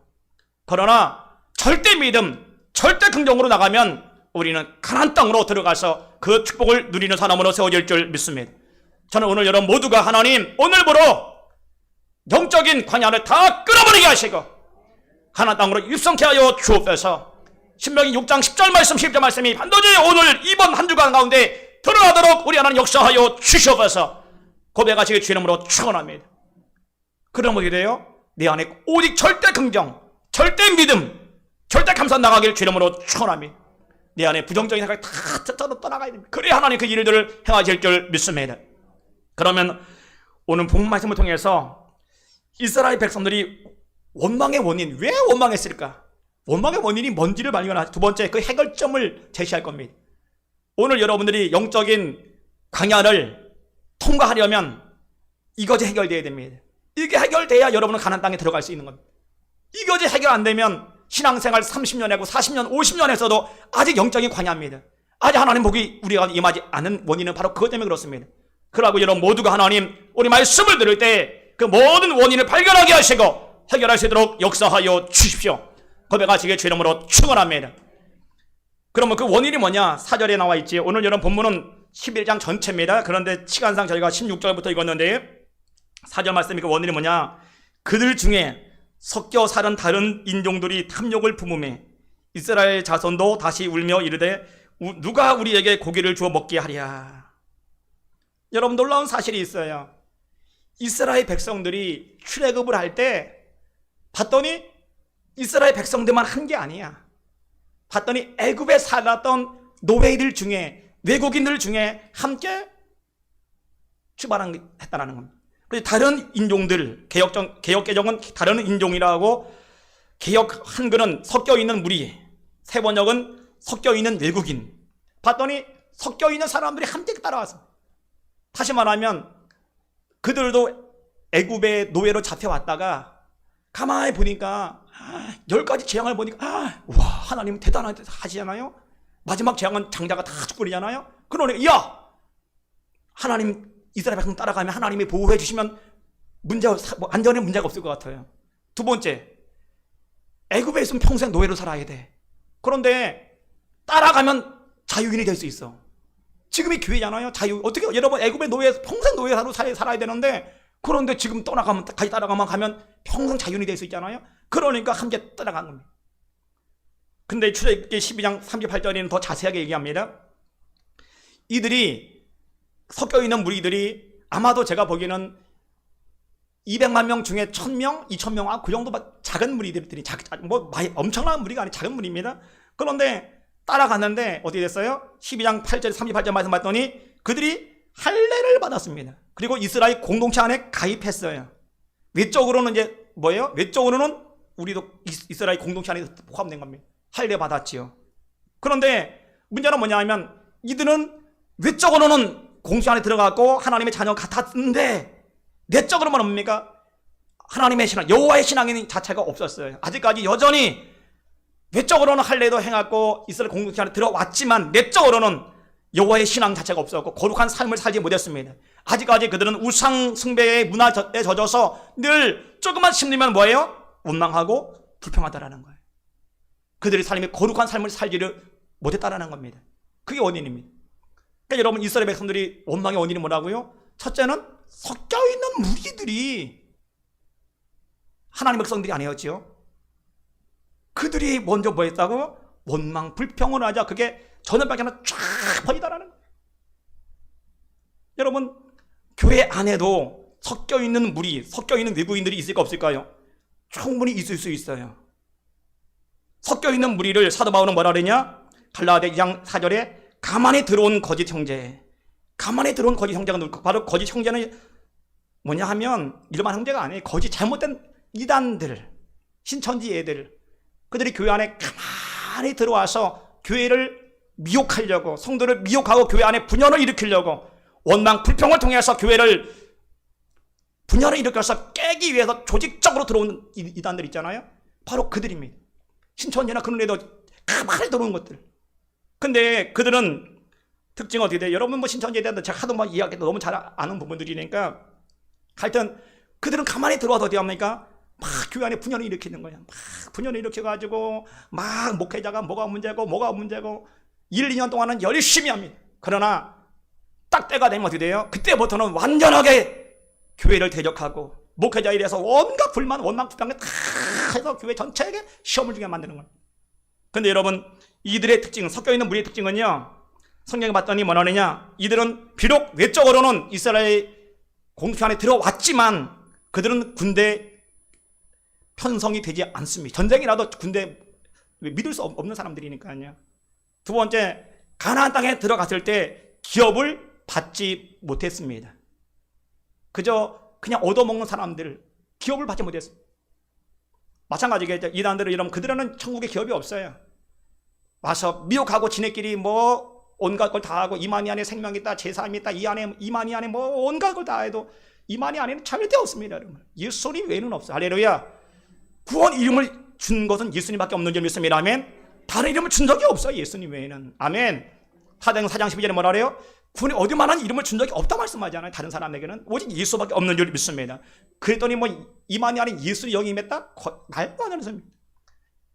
그러나 절대 믿음, 절대 긍정으로 나가면 우리는 가나안 땅으로 들어가서 그 축복을 누리는 사람으로 세워질 줄 믿습니다. 저는 오늘 여러분 모두가 하나님 오늘부로 영적인 광야를 다 끌어버리게 하시고 가나안 땅으로 입성케 하여 주옵소서. 신명기 6장 10절 말씀 11절 말씀이 반드시 오늘 이번 한 주간 가운데 드러나도록 우리 하나님 역사하여 주시옵소서. 고백하시기 주 이름으로 축원합니다. 그럼 어떻게 돼요? 내 안에 오직 절대 긍정, 절대 믿음, 절대 감사 나가길 주 이름으로 축원합니다. 내 안에 부정적인 생각이 다 떠나가야 됩니다. 그래야 하나님 그 일들을 행하실 줄 믿습니다. 그러면 오늘 본문 말씀을 통해서 이스라엘 백성들이 원망의 원인, 왜 원망했을까? 원망의 원인이 뭔지를 발견하고 두 번째 그 해결점을 제시할 겁니다. 오늘 여러분들이 영적인 광야를 통과하려면 이것이 해결돼야 됩니다. 이게 해결돼야 여러분은 가나안 땅에 들어갈 수 있는 겁니다. 이것이 해결 안 되면 신앙생활 30년 하고 40년, 50년 했어도 아직 영적인 광야입니다. 아직 하나님 복이 우리가 임하지 않은 원인은 바로 그것 때문에 그렇습니다. 그러고 여러분 모두가 하나님 우리 말씀을 들을 때 그 모든 원인을 발견하게 하시고 해결할 수 있도록 역사하여 주십시오. 고백하시기에 주 이름으로 축원합니다. 그러면 그 원인이 뭐냐? 4절에 나와 있지. 오늘 여러분 본문은 11장 전체입니다. 그런데 시간상 저희가 16절부터 읽었는데 4절 말씀이 그 원인이 뭐냐? 그들 중에 섞여 사는 다른 인종들이 탐욕을 품음에 이스라엘 자손도 다시 울며 이르되 누가 우리에게 고기를 주어 먹게 하랴. 여러분 놀라운 사실이 있어요. 이스라엘 백성들이 출애굽을 할 때 봤더니 이스라엘 백성들만 한 게 아니야. 봤더니 애굽에 살았던 노예들 중에 외국인들 중에 함께 출발했다는 겁니다. 그래서 다른 인종들, 개역개정은 다른 인종이라고, 개역 한글은 섞여 있는 무리, 세번역은 섞여 있는 외국인. 봤더니 섞여 있는 사람들이 함께 따라왔어. 다시 말하면 그들도 애굽의 노예로 잡혀왔다가 가만히 보니까 10가지 재앙을 보니까 와 하나님 대단하시잖아요. 마지막 재앙은 장자가 다 죽으리잖아요. 그러니 야 하나님 이스라엘 백성 따라가면 하나님이 보호해 주시면 안전에 문제가 없을 것 같아요. 두 번째, 애굽에 있으면 평생 노예로 살아야 돼. 그런데 따라가면 자유인이 될 수 있어. 지금이 기회잖아요. 자유. 어떻게 여러분 애굽의 노예 평생 노예로 살아야 되는데 그런데 지금 같이 따라가면 평생 자유인이 될 수 있잖아요. 그러니까 함께 따라간 겁니다. 근데 출애굽기 12장 38절에는 더 자세하게 얘기합니다. 이들이 섞여 있는 무리들이 아마도 제가 보기에는 200만 명 중에 1000명, 2000명, 그 정도 작은 무리들이 엄청난 무리가 아니 작은 무리입니다. 그런데 따라갔는데 어떻게 됐어요? 12장 8절, 38절 말씀 봤더니 그들이 할례를 받았습니다. 그리고 이스라엘 공동체 안에 가입했어요. 외적으로는 이제 뭐예요? 외적으로는 우리도 이스라엘 공동체 안에 포함된 겁니다. 할례 받았지요. 그런데 문제는 뭐냐 하면 이들은 외적으로는 공동체 안에 들어갔고 하나님의 자녀 같았는데 내적으로만 뭡니까? 하나님의 신앙, 여호와의 신앙이 자체가 없었어요. 아직까지 여전히 외적으로는 할례도 행했고 이스라엘 공동체 안에 들어왔지만 내적으로는 여호와의 신앙 자체가 없었고 거룩한 삶을 살지 못했습니다. 아직까지 그들은 우상 숭배의 문화에 젖어서 늘 조금만 힘들면 뭐예요? 원망하고 불평하다라는 거예요. 그들의 삶이 거룩한 삶을 살지를 못했다라는 겁니다. 그게 원인입니다. 그러니까 여러분 이스라엘 백성들이 원망의 원인이 뭐라고요? 첫째는 섞여 있는 무리들이 하나님의 백성들이 아니었지요. 그들이 먼저 뭐 했다고? 원망, 불평을 하자. 그게 전염병이 하나 쫙 퍼지다라는 거예요. 여러분 교회 안에도 섞여 있는 무리, 섞여 있는 외국인들이 있을까 없을까요? 충분히 있을 수 있어요. 섞여 있는 무리를 사도 바울은 뭐라 그러냐? 갈라디아 2장 4절에 가만히 들어온 거짓 형제. 가만히 들어온 거짓 형제가 바로 거짓 형제는 뭐냐 하면 일반 형제가 아니에요. 거짓 잘못된 이단들, 신천지 애들, 그들이 교회 안에 가만히 들어와서 교회를 미혹하려고, 성도를 미혹하고 교회 안에 분열을 일으키려고, 원망 불평을 통해서 교회를 분열을 일으켜서 깨기 위해서 조직적으로 들어오는 이단들 있잖아요. 바로 그들입니다. 신천지나 그런 애도 가만히 들어오는 것들. 근데 그들은 특징이 어떻게 돼요? 여러분 뭐 신천지에 대한 제가 하도 막 이야기해도 너무 잘 아는 부분들이니까, 하여튼 그들은 가만히 들어와서 어디 합니까? 막 교회 안에 분열을 일으키는 거야. 막 분열을 일으켜가지고 막 목회자가 뭐가 문제고 1, 2년 동안은 열심히 합니다. 그러나 딱 때가 되면 어떻게 돼요? 그때부터는 완전하게 교회를 대적하고 목회자에 대해서 온갖 불만, 원망, 불평을 다 해서 교회 전체에게 시험을 주게 만드는 거예요. 근데 여러분, 이들의 특징, 섞여있는 무리의 특징은요, 성경에 봤더니 뭐라 하느냐, 이들은 비록 외적으로는 이스라엘 공수 안에 들어왔지만 그들은 군대 편성이 되지 않습니다. 전쟁이라도 군대 믿을 수 없는 사람들이니까요. 두 번째, 가나안 땅에 들어갔을 때 기업을 받지 못했습니다. 그저 그냥 얻어먹는 사람들, 기업을 받지 못했습니다. 마찬가지겠죠. 이단들은 이러면 그들은 천국에 기업이 없어요. 와서 미혹하고 지네끼리 뭐 온갖 걸 다 하고, 이만희 안에 생명이 있다, 제사함이 있다, 이 안에 이만희 안에 뭐 온갖 걸 다 해도 이만희 안에는 절대 없습니다. 여러분, 예수님 외에는 없어요. 할렐루야. 구원 이름을 준 것은 예수님밖에 없는 줄 믿습니다. 아멘. 다른 이름을 준 적이 없어요, 예수님 외에는. 아멘. 사도행전 4장 12절에 뭐라 그래요? 구원에 어디만한 이름을 준 적이 없다 말씀하잖아요. 다른 사람에게는 오직 예수밖에 없는 줄 믿습니다. 그랬더니 뭐 이만희 안에 예수의 영이 임했다? 말도 안 하는 소리입니다.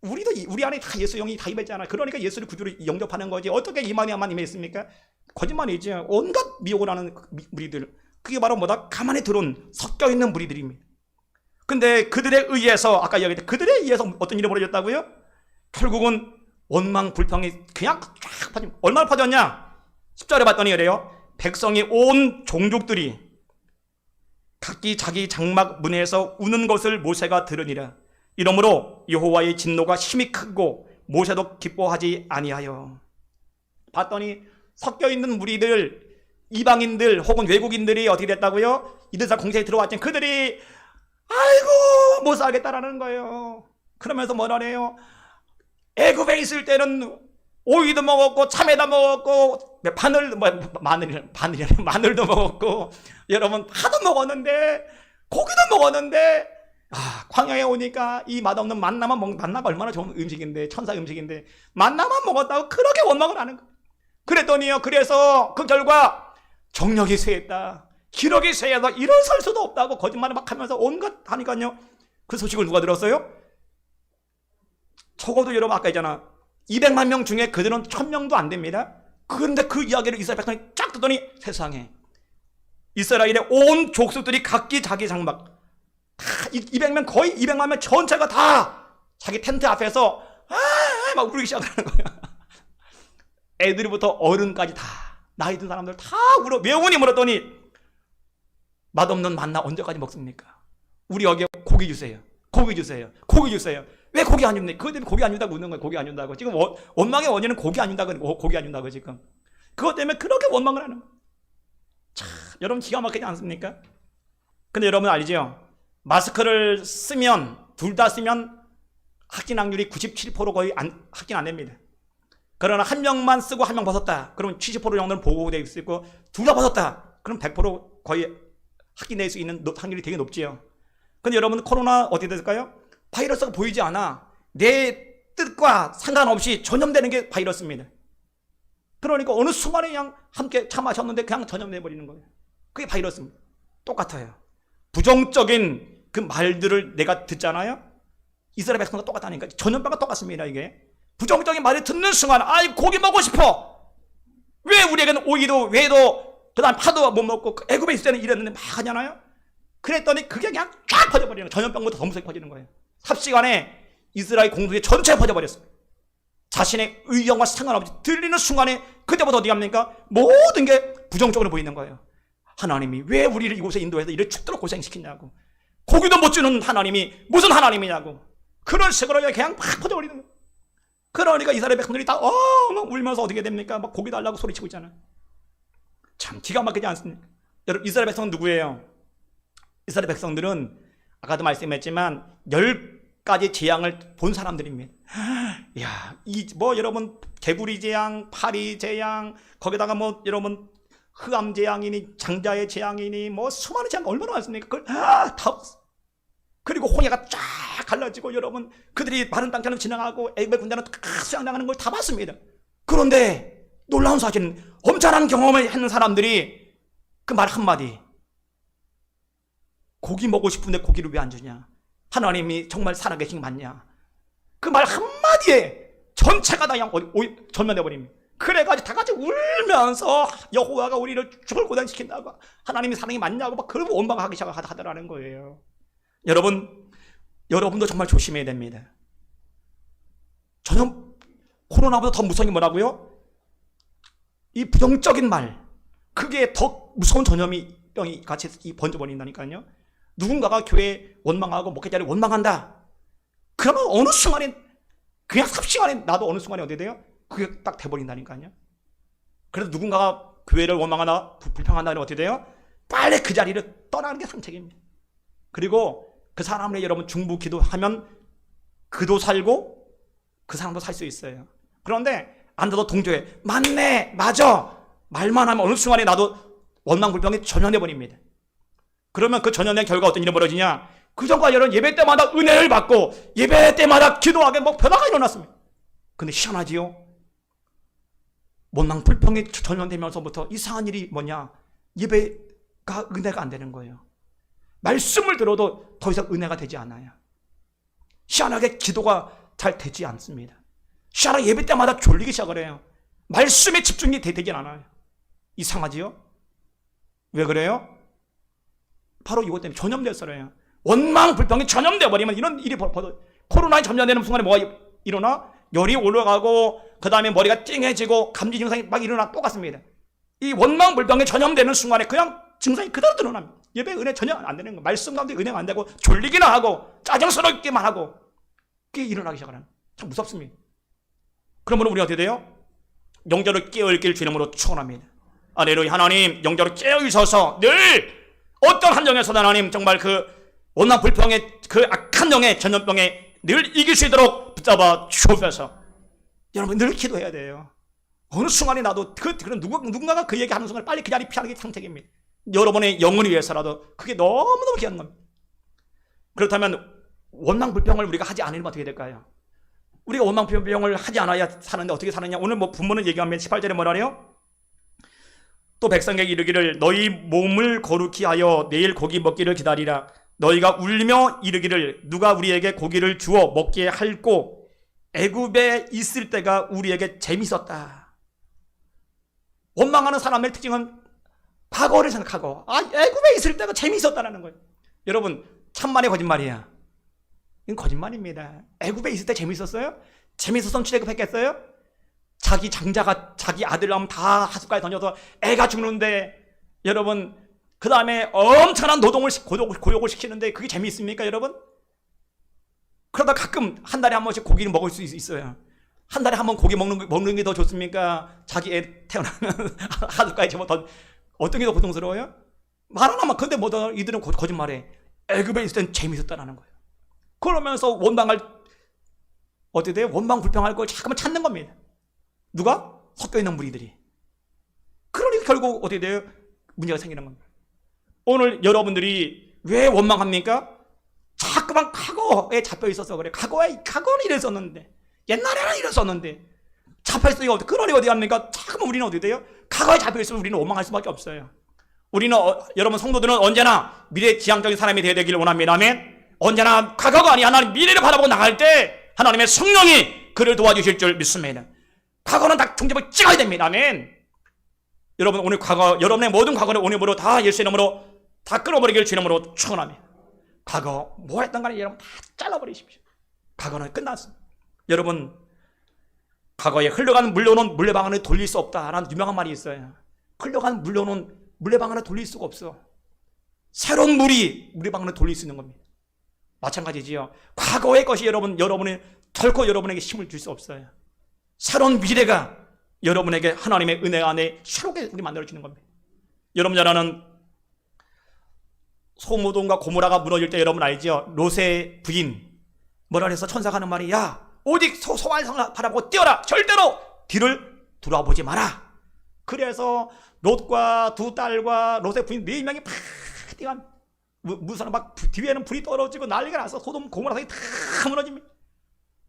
우리도 우리 안에 다 예수 영이 다 임했잖아요. 그러니까 예수를 구주로 영접하는 거지. 어떻게 이만희만 임했습니까? 거짓말이죠. 온갖 미혹을 하는 무리들. 그게 바로 뭐다? 가만히 들어온 섞여 있는 무리들입니다. 근데 그들에 의해서, 아까 이야기했던 그들에 의해서 어떤 일이 벌어졌다고요? 결국은 원망 불평이 그냥 쫙 퍼집니다. 얼마나 퍼졌냐? 10절에 봤더니 그래요. 백성이 온 종족들이 각기 자기 장막 문에서 우는 것을 모세가 들으니라. 이러므로 여호와의 진노가 심히 크고 모세도 기뻐하지 아니하여. 봤더니 섞여 있는 무리들, 이방인들 혹은 외국인들이 어떻게 됐다고요? 이들사 공세에 들어왔지. 그들이 아이고 못 살겠다라는 거예요. 그러면서 뭐라 해요? 애굽에 있을 때는 오이도 먹었고 참외도 먹었고 마늘도 먹었고 여러분 파도 먹었는데 고기도 먹었는데 광야에 오니까 이 맛없는 만나가 얼마나 좋은 음식인데, 천사 음식인데 만나만 먹었다고 그렇게 원망을 하는 거예요. 그랬더니요, 그래서 그 결과 정력이 쇠했다, 기력이 쇠해서 일어설 수도 없다고 거짓말을 막 하면서 온갖 하니까요, 그 소식을 누가 들었어요? 적어도 여러분 아까 있잖아, 200만 명 중에 그들은 1000명도 안 됩니다. 그런데 그 이야기를 이스라엘 백성이 쫙 듣더니 세상에 이스라엘의 온 족속들이 각기 자기 장막, 다 200명, 거의 200만 명 전체가 다 자기 텐트 앞에서 막 울기 시작하는 거야. 애들부터 어른까지 다, 나이 든 사람들 다 울어. 왜 우니 물었더니 맛없는 만나 언제까지 먹습니까? 우리 여기에 고기 주세요. 고기 주세요. 고기 주세요. 왜 고기 안 줍니까? 그것 때문에 고기 안 준다고 웃는 거예요. 고기 안 준다고. 지금 원망의 원인은 고기 안 준다고, 고기 안 준다고 지금. 그것 때문에 그렇게 원망을 하는 거예요. 참, 여러분 기가 막히지 않습니까? 근데 여러분 알죠? 마스크를 쓰면, 둘 다 쓰면 확진 확률이 97% 거의 확진 안 됩니다. 그러나 한 명만 쓰고 한 명 벗었다, 그러면 70% 정도는 보호되어 있고, 둘 다 벗었다, 그럼 100% 거의 확진될 수 있는 확률이 되게 높지요. 근데 여러분 코로나 어떻게 됐을까요? 바이러스가 보이지 않아. 내 뜻과 상관없이 전염되는 게 바이러스입니다. 그러니까 어느 순간에 그냥 함께 차 마셨는데 그냥 전염돼버리는 거예요. 그게 바이러스입니다. 똑같아요. 부정적인 그 말들을 내가 듣잖아요. 이스라엘 백성과 똑같다니까. 전염병과 똑같습니다. 이게 부정적인 말을 듣는 순간, 아이 고기 먹고 싶어. 왜 우리에게는 오이도 왜도 그다음 파도 못 먹고, 애굽에 있을 때는 이랬는데 막 하잖아요. 그랬더니 그게 그냥 쫙 퍼져버리는 거예요. 전염병보다 더 무섭게 퍼지는 거예요. 삽시간에 이스라엘 공동체 전체에 퍼져버렸어요. 자신의 의견과 상관없이 들리는 순간에 그때부터 어디 갑니까? 모든 게 부정적으로 보이는 거예요. 하나님이 왜 우리를 이곳에 인도해서 이를 죽도록 고생시키냐고. 고기도 못 주는 하나님이 무슨 하나님이냐고. 그런 식으로 그냥 막 퍼져버리는 거예요. 그러니까 이스라엘 백성들이 다 막 울면서 어떻게 됩니까? 막 고기 달라고 소리치고 있잖아요. 참 기가 막히지 않습니까? 여러분 이스라엘 백성은 누구예요? 이스라엘 백성들은 아까도 말씀했지만 10가지 재앙을 본 사람들입니다. 야, 여러분 개구리 재앙, 파리 재앙, 거기다가 여러분 흑암 재앙이니 장자의 재앙이니 수많은 재앙 얼마나 많습니까? 그걸 다 그리고 홍해가 쫙 갈라지고 여러분 그들이 마른 땅처럼 지나가고 애굽의 군대는 수양당하는 걸 다 봤습니다. 그런데 놀라운 사실은 엄청난 경험을 하는 사람들이 그 말 한마디, 고기 먹고 싶은데 고기를 왜 안 주냐? 하나님이 정말 살아계신 게 맞냐? 그 말 한마디에 전체가 다 그냥 전면해버립니다. 그래가지고 다 같이 울면서 여호와가 우리를 죽을 고단시킨다고, 하나님이 사랑이 맞냐고 막 그러고 원망하기 시작하더라는 거예요. 여러분도 정말 조심해야 됩니다. 전혀 코로나보다 더 무서운 게 뭐라고요? 이 부정적인 말, 그게 더 무서운 전염병이 같이 번져버린다니까요. 누군가가 교회 원망하고 목회자를 원망한다. 그러면 어느 순간에 그냥 삽시간에 나도 어느 순간에 어떻게 돼요? 그게 딱 돼버린다니까요. 그래서 누군가가 교회를 원망하나 불평한다면 어떻게 돼요? 빨리 그 자리를 떠나는 게 상책입니다. 그리고 그 사람을 여러분 중보 기도하면 그도 살고 그 사람도 살 수 있어요. 그런데 앉아서 동조해. 맞네, 맞아. 말만 하면 어느 순간에 나도 원망불평이 전염돼버립니다. 그러면 그 전염의 결과 어떤 일이 벌어지냐? 그전과 여러분 예배 때마다 은혜를 받고 예배 때마다 기도하게 변화가 일어났습니다. 근데 희한하지요? 원망불평이 전염되면서부터 이상한 일이 뭐냐? 예배가 은혜가 안 되는 거예요. 말씀을 들어도 더 이상 은혜가 되지 않아요. 희한하게 기도가 잘 되지 않습니다. 희한하게 예배 때마다 졸리기 시작을 해요. 말씀에 집중이 되진 않아요. 이상하지요? 왜 그래요? 바로 이것 때문에 전염돼서래요. 원망 불평이 전염돼 버리면 이런 일이 벌어져. 코로나에 전염되는 순간에 뭐가 일어나? 열이 올라가고 그 다음에 머리가 띵해지고 감기 증상이 막 일어나. 똑같습니다. 이 원망 불평이 전염되는 순간에 그냥 증상이 그대로 드러납니다. 예배 은혜 전혀 안 되는 거. 말씀 가운데 은혜가 안 되고 졸리기나 하고 짜증스럽기만 하고 그게 일어나기 시작하는. 참 무섭습니다. 그러면 우리가 어떻게 돼요? 영적으로 깨어있길 주님으로 축원합니다. 할렐루야. 하나님 영적으로 깨어있어서 늘 어떤 한정에서도 하나님 정말 그 원망 불평의 그 악한 영의 전염병에 늘 이길 수 있도록 붙잡아 주옵소서. 여러분 늘 기도해야 돼요. 어느 순간에 나도 그런 누군가가 그 얘기하는 순간 빨리 그 자리 피하는 게 상책입니다. 여러분의 영혼을 위해서라도 그게 너무너무 귀한 겁니다. 그렇다면 원망 불평을 우리가 하지 않으면 어떻게 될까요? 우리가 원망 불평을 하지 않아야 사는데 어떻게 사느냐? 오늘 본문을 얘기하면 18절에 뭐라래요? 또 백성에게 이르기를 너희 몸을 거룩히 하여 내일 고기 먹기를 기다리라. 너희가 울며 이르기를 누가 우리에게 고기를 주어 먹게 할꼬. 애굽에 있을 때가 우리에게 재밌었다. 원망하는 사람의 특징은 과거를 생각하고 애굽에 있을 때가 재밌었다는 거예요. 여러분 천만의 거짓말이야. 이건 거짓말입니다. 애굽에 있을 때 재밌었어요? 재밌었으면 출애굽했겠어요? 자기 장자가 자기 아들 낳으면 다 하숫가에 던져서 애가 죽는데 여러분 그 다음에 엄청난 노동을 고욕을 시키는데 그게 재미있습니까 여러분? 그러다 가끔 한 달에 한 번씩 고기를 먹을 수 있어요. 한 달에 한 번 고기 먹는 게 더 좋습니까? 자기 애 태어나면 하숫가에 집어 던 어떤 게 더 고통스러워요? 말 안 하면 근데 뭐다 이들은 거짓말해. 애굽에 있을 땐 재미있었다는 거예요. 그러면서 원망할 어떻게 돼요? 원망 불평할 걸 자꾸만 찾는 겁니다. 누가? 섞여 있는 무리들이. 그러니까 결국 어떻게 돼요? 문제가 생기는 겁니다. 오늘 여러분들이 왜 원망합니까? 자꾸만 과거에 잡혀 있어서 그래. 과거는 이랬었는데, 옛날에는 이랬었는데, 잡혀 있으니까 그러니 어디 합니까? 자꾸만 우리는 어떻게 돼요? 과거에 잡혀 있으면 우리는 원망할 수밖에 없어요. 우리는 여러분 성도들은 언제나 미래 지향적인 사람이 되어야 되기를 원합니다. 아멘. 언제나 과거가 아니 하나님 미래를 바라보고 나갈 때 하나님의 성령이 그를 도와주실 줄 믿습니다. 과거는 다 종잡을 찍어야 됩니다. 아멘. 여러분 오늘 여러분의 모든 과거를 오늘부로 다 예수 이름으로 다 끊어버리길 주 이름으로 축원합니다. 과거 뭐 했던 간에 여러분 다 잘라버리십시오. 과거는 끝났습니다. 여러분 과거에 흘러가는 물려놓은 물레방아를 돌릴 수 없다라는 유명한 말이 있어요. 흘러가는 물레방아를 돌릴 수가 없어. 새로운 물레방아를 돌릴 수 있는 겁니다. 마찬가지지요. 과거의 것이 여러분의 결코 여러분에게 힘을 줄 수 없어요. 새로운 미래가 여러분에게 하나님의 은혜 안에 새롭게 우리 만들어주는 겁니다. 여러분 잘 아는 소모동과 고모라가 무너질 때 여러분 알죠? 롯의 부인 뭐라 그래서 천사가 하는 말이 야 오직 소환성을 바라보고 뛰어라 절대로 뒤를 돌아보지 마라. 그래서 롯과 두 딸과 롯의 부인 4명이 팍 뛰어 무슨 막 뒤에는 불이 떨어지고 난리가 나서 소돔 고모라 성이 다 무너집니다.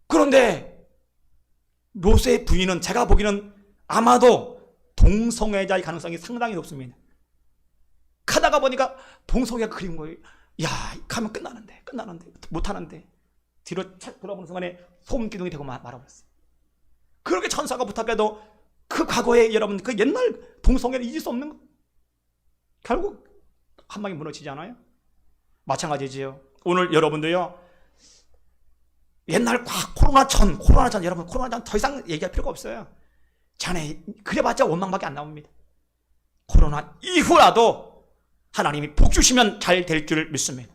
그런데 롯의 부인은 제가 보기에는 아마도 동성애자의 가능성이 상당히 높습니다. 가다가 보니까 동성애가 그린 거예요. 야 가면 끝나는데 못하는데 뒤로 착 돌아보는 순간에 소음기둥이 되고 말아버렸어요. 그렇게 천사가 부탁해도 그 과거에 여러분 그 옛날 동성애를 잊을 수 없는 거 결국 한 방에 무너지지 않아요? 마찬가지지요. 오늘 여러분도요 옛날 코로나 전 여러분 코로나 전 더 이상 얘기할 필요가 없어요. 전에 그래봤자 원망밖에 안 나옵니다. 코로나 이후라도 하나님이 복 주시면 잘 될 줄 믿습니다.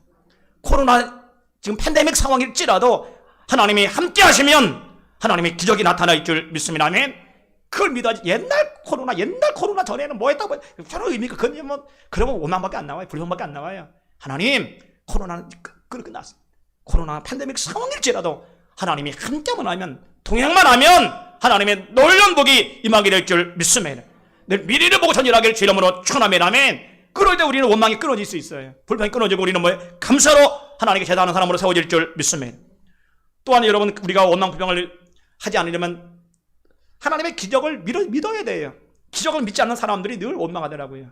코로나 지금 팬데믹 상황일지라도 하나님이 함께 하시면 하나님의 기적이 나타날 줄 믿습니다. 아멘. 그걸 믿어야지. 옛날 코로나 전에는 뭐 했다고 저는 의미가 그건 뭐 그러면 원망밖에 안 나와요. 불평밖에 안 나와요. 하나님 코로나는 끝났습니다. 코로나 팬데믹 상황일지라도 하나님이 함께만 하면 동행만 하면 하나님의 놀라운 복이 임하게 될 줄 믿습니다. 늘 미래를 보고 전진하기를 주 이름으로 축원합니다. 아멘. 그럴 때 우리는 원망이 끊어질 수 있어요. 불평이 끊어지고 우리는 감사로 하나님께 제사하는 사람으로 세워질 줄 믿습니다. 또한 여러분 우리가 원망 불평을 하지 않으려면 하나님의 기적을 믿어야 돼요. 기적을 믿지 않는 사람들이 늘 원망하더라고요.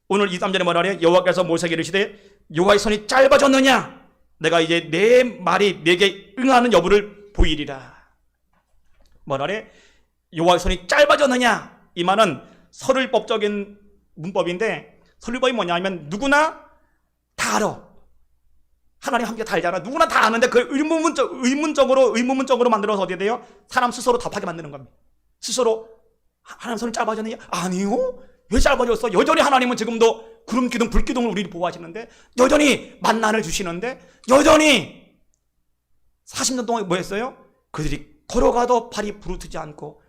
오늘 2~3절에 뭐라 그래요? 여호와께서 모세에게 이르시되 여호와의 손이 짧아졌느냐? 내가 이제 내 말이 내게 응하는 여부를 보이리라. 뭐라 그래? 여호와의 손이 짧아졌느냐? 이 말은 설율법적인 문법인데 설율법이 뭐냐면 누구나 다 알아. 하나님 함께 다 알잖아. 누구나 다 아는데 그 의문적으로 만들어서 어떻게 돼요? 사람 스스로 답하게 만드는 겁니다. 스스로 하나님 손이 짧아졌느냐? 아니요. 왜 짧아졌어? 여전히 하나님은 지금도 구름 기둥, 불 기둥을 우리를 보호하시는데 여전히 만난을 주시는데 여전히 40년 동안 뭐 했어요? 그들이 걸어가도 발이 부르트지 않고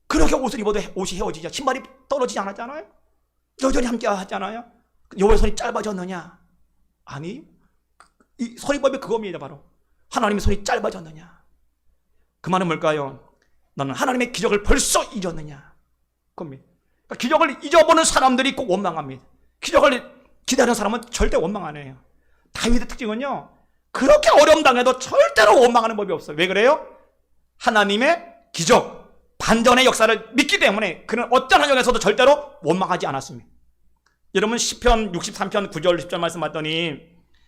그렇게 옷을 입어도 옷이 헤어지지 신발이 떨어지지 않았잖아요. 여전히 함께 하잖아요. 여호와의 손이 짧아졌느냐? 아니, 이 설법이 그겁니다. 바로 하나님의 손이 짧아졌느냐? 그 말은 뭘까요? 너는 하나님의 기적을 벌써 잊었느냐? 그겁니다. 그러니까 기적을 잊어보는 사람들이 꼭 원망합니다. 기적을 기다리는 사람은 절대 원망 안 해요. 다윗의 특징은요, 그렇게 어려움 당해도 절대로 원망하는 법이 없어요. 왜 그래요? 하나님의 기적, 반전의 역사를 믿기 때문에 그는 어떤 환경에서도 절대로 원망하지 않았습니다. 여러분 시편 63편 9절 10절 말씀 봤더니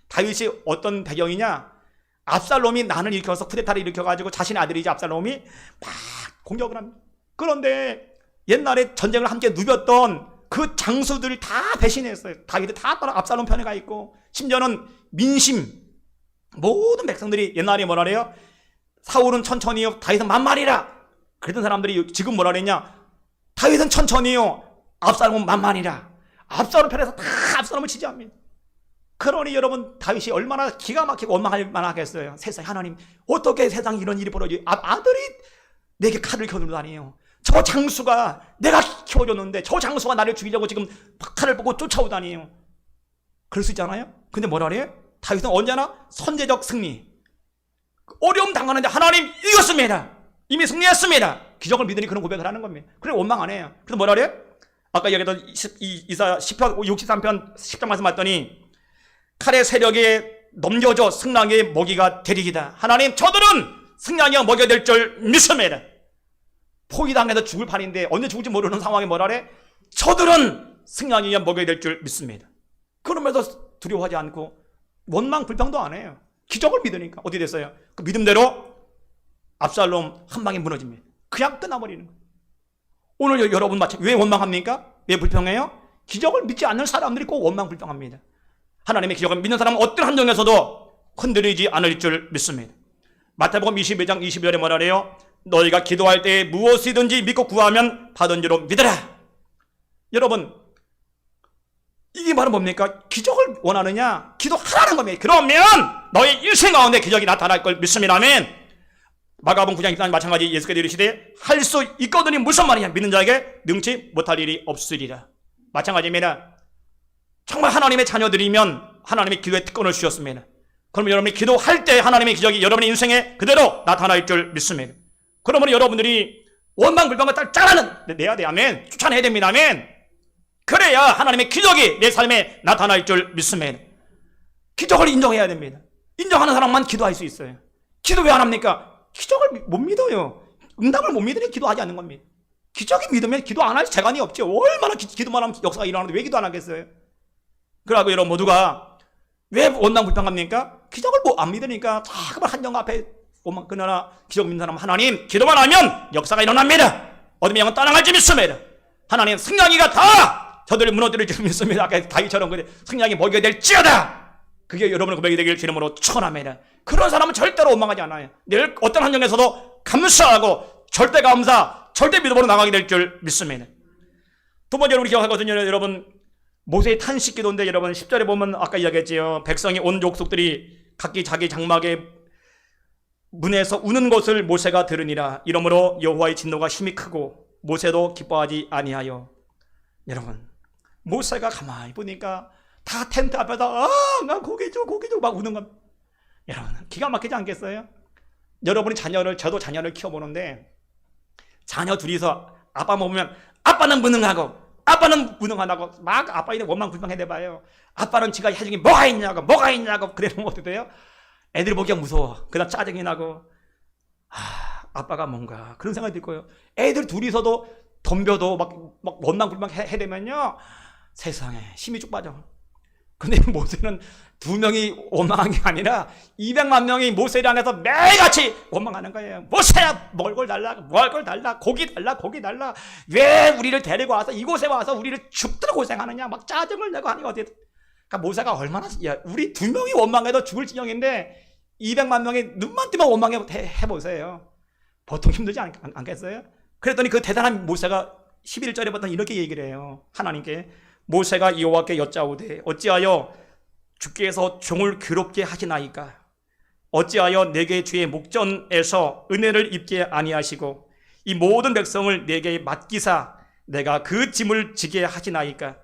다윗이 어떤 배경이냐? 압살롬이 난을 일으켜서 쿠데타를 일으켜가지고 자신의 아들이자 압살롬이 막 공격을 합니다. 그런데 옛날에 전쟁을 함께 누볐던 그 장수들이 다 배신했어요. 다윗이 다 따라 압살롬 편에 가 있고 심지어는 민심 모든 백성들이 옛날에 뭐라 그래요? 사울은 천천히요 다윗은 만만이라 그랬던 사람들이 지금 뭐라 그랬냐? 다윗은 천천히요 압살롬은 만만이라. 압살롬 편에서 다 압살롬을 지지합니다. 그러니 여러분 다윗이 얼마나 기가 막히고 원망할 만하겠어요. 세상에 하나님 어떻게 세상에 이런 일이 벌어지? 아들이 내게 칼을 겨누고 다니요. 저 장수가 내가 키워줬는데 저 장수가 나를 죽이려고 지금 칼을 보고 쫓아오다니요. 그럴 수 있잖아요. 근데 뭐라 그래요? 다윗은 언제나 선제적 승리. 어려움 당하는데 하나님 이겼습니다. 이미 승리했습니다. 기적을 믿으니 그런 고백을 하는 겁니다. 그래 원망 안 해요. 그래서 뭐라 그래요? 아까 얘기했던 이사 10편 63편 10장 말씀 봤더니 칼의 세력에 넘겨져 승랑의 먹이가 되리이다. 하나님 저들은 승랑이가 먹여야 될 줄 믿습니다. 포위당해서 죽을 판인데 언제 죽을지 모르는 상황에 뭐라 그래? 저들은 승랑이가 먹여야 될 줄 믿습니다. 그러면서 두려워하지 않고 원망 불평도 안 해요. 기적을 믿으니까 어떻게 됐어요? 그 믿음대로 압살롬 한 방에 무너집니다. 그냥 끝나버리는 거예요. 오늘 여러분 마치 왜 원망합니까? 왜 불평해요? 기적을 믿지 않는 사람들이 꼭 원망 불평합니다. 하나님의 기적을 믿는 사람은 어떤 환경에서도 흔들리지 않을 줄 믿습니다. 마태복음 22장 22절에 뭐라 그래요? 너희가 기도할 때 무엇이든지 믿고 구하면 받은 줄로 믿으라. 여러분 이게 말은 뭡니까? 기적을 원하느냐? 기도하라는 겁니다. 그러면 너의 일생 가운데 기적이 나타날 걸 믿습니다. 아멘. 마가복음 9장 24절 마찬가지 예수께서 이르시되 할 수 있거든이 무슨 말이냐? 믿는 자에게 능치 못할 일이 없으리라. 마찬가지입니다. 정말 하나님의 자녀들이면 하나님의 기도의 특권을 주셨습니다. 그러면 여러분이 기도할 때 하나님의 기적이 여러분의 인생에 그대로 나타날 줄 믿습니다. 그러면 여러분들이 원망불평과 딱 잘라는 내야 돼. 아멘. 추천해야 됩니다. 아멘. 그래야 하나님의 기적이 내 삶에 나타날 줄 믿습니다. 기적을 인정해야 됩니다. 인정하는 사람만 기도할 수 있어요. 기도 왜 안 합니까? 기적을 못 믿어요. 응답을 못 믿으니 기도하지 않는 겁니다. 기적이 믿으면 기도 안 할 재간이 없죠. 얼마나 기도만 하면 역사가 일어나는데 왜 기도 안 하겠어요? 그러고 여러분 모두가 왜 원망불평합니까? 기적을 안 믿으니까 자꾸만 한정 앞에 원망 그러나 기적 믿는 사람 하나님 기도만 하면 역사가 일어납니다. 어둠의 영은 떠나갈 줄 믿습니다. 하나님 승냥이가 다 저들을 무너뜨릴 줄 믿습니다. 아까 다윗처럼 그래 승냥이 먹이가 될지어다. 그게 여러분의 고백이 되길 주님으로 축원합니다. 그런 사람은 절대로 원망하지 않아요. 늘 어떤 환경에서도 감사하고 절대 감사, 절대 믿음으로 나가게 될 줄 믿습니다. 두 번째로 우리 기억하거든요. 여러분 모세의 탄식 기도인데 여러분 10절에 보면 아까 이야기했지요. 백성이 온 족속들이 각기 자기 장막의 문에서 우는 것을 모세가 들으니라. 이러므로 여호와의 진노가 심히 크고 모세도 기뻐하지 아니하여. 여러분 모세가 가만히 보니까 다 텐트 앞에서 나 고기 줘 막 우는 겁니다. 여러분 기가 막히지 않겠어요? 여러분이 저도 자녀를 키워보는데 자녀 둘이서 아빠 먹으면 아빠는 무능하고 아빠는 무능하다고 막 아빠한테 원망불평해대봐요. 아빠는 지가 해준 게 뭐가 있냐고 그래놓으면 어떻게 돼요? 애들 보기가 무서워. 그다음 짜증이 나고 아빠가 뭔가 그런 생각이 들 거예요. 애들 둘이서도 덤벼도 막 원망불평 해대면요 세상에 힘이 쭉 빠져. 근데 모세는 두 명이 원망한 게 아니라 200만 명이 모세를 향해서 매일같이 원망하는 거예요. 모세야 먹을 걸 달라 고기 달라 왜 우리를 데리고 와서 이곳에 와서 우리를 죽도록 고생하느냐 막 짜증을 내고 하니 어디. 그러니까 모세가 얼마나 우리 두 명이 원망해도 죽을 지경인데 200만 명이 눈만 뜨면 원망해보세요. 보통 힘들지 않겠어요? 그랬더니 그 대단한 모세가 11절에부터 이렇게 얘기를 해요. 하나님께 모세가 여호와께 여짜오되 어찌하여 주께서 종을 괴롭게 하시나이까? 어찌하여 내게 주의 목전에서 은혜를 입게 아니하시고 이 모든 백성을 내게 맡기사 내가 그 짐을 지게 하시나이까?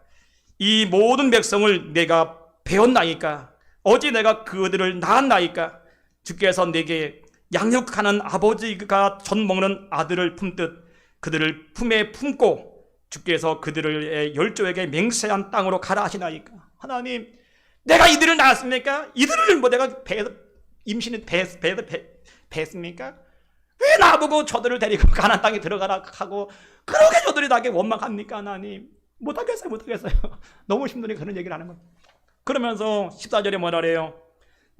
이 모든 백성을 내가 배웠나이까? 어찌 내가 그들을 낳았나이까? 주께서 내게 양육하는 아버지가 젖 먹는 아들을 품듯 그들을 품에 품고 주께서 그들의 열조에게 맹세한 땅으로 가라 하시나이까? 하나님 내가 이들을 낳았습니까? 이들을 내가 임신을 배했습니까? 왜 나보고 저들을 데리고 가나안 땅에 들어가라 하고 그렇게 저들이 나에게 원망합니까? 하나님 못하겠어요. 너무 힘드니 그런 얘기를 하는 겁니다. 그러면서 14절에 뭐라 그래요?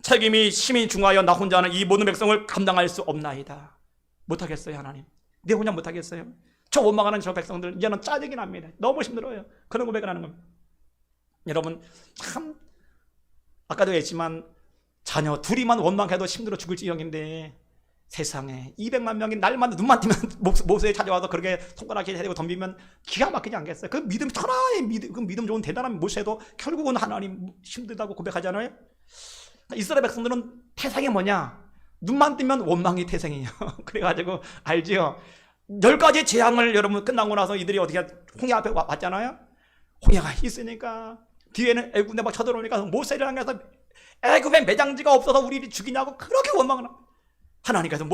책임이 심히 중하여 나 혼자는 이 모든 백성을 감당할 수 없나이다. 못하겠어요. 하나님 내 혼자 못하겠어요. 저 원망하는 저 백성들 이제는 짜증이 납니다. 너무 힘들어요. 그런 고백을 하는 겁니다. 여러분 참 아까도 했지만 자녀 둘이만 원망해도 힘들어 죽을 지경인데 세상에 200만 명이 날마다 눈만 뜨면 모세에 찾아와서 그렇게 손가락질 해대고 덤비면 기가 막히지 않겠어요? 그 믿음 천하의 믿음, 그 믿음 좋은 대단한 모세도 결국은 하나님 힘들다고 고백하잖아요. 이스라엘 백성들은 태생이 뭐냐? 눈만 뜨면 원망이 태생이에요. 그래가지고 알지요? 10가지 재앙을 여러분 끝나고 나서 이들이 어떻게 홍해 앞에 왔잖아요. 홍해가 있으니까 뒤에는 애굽에 막 쳐들어오니까 모세를 향해서 애굽에 매장지가 없어서 우리를 죽이냐고 그렇게 원망을 합니다. 하나님께서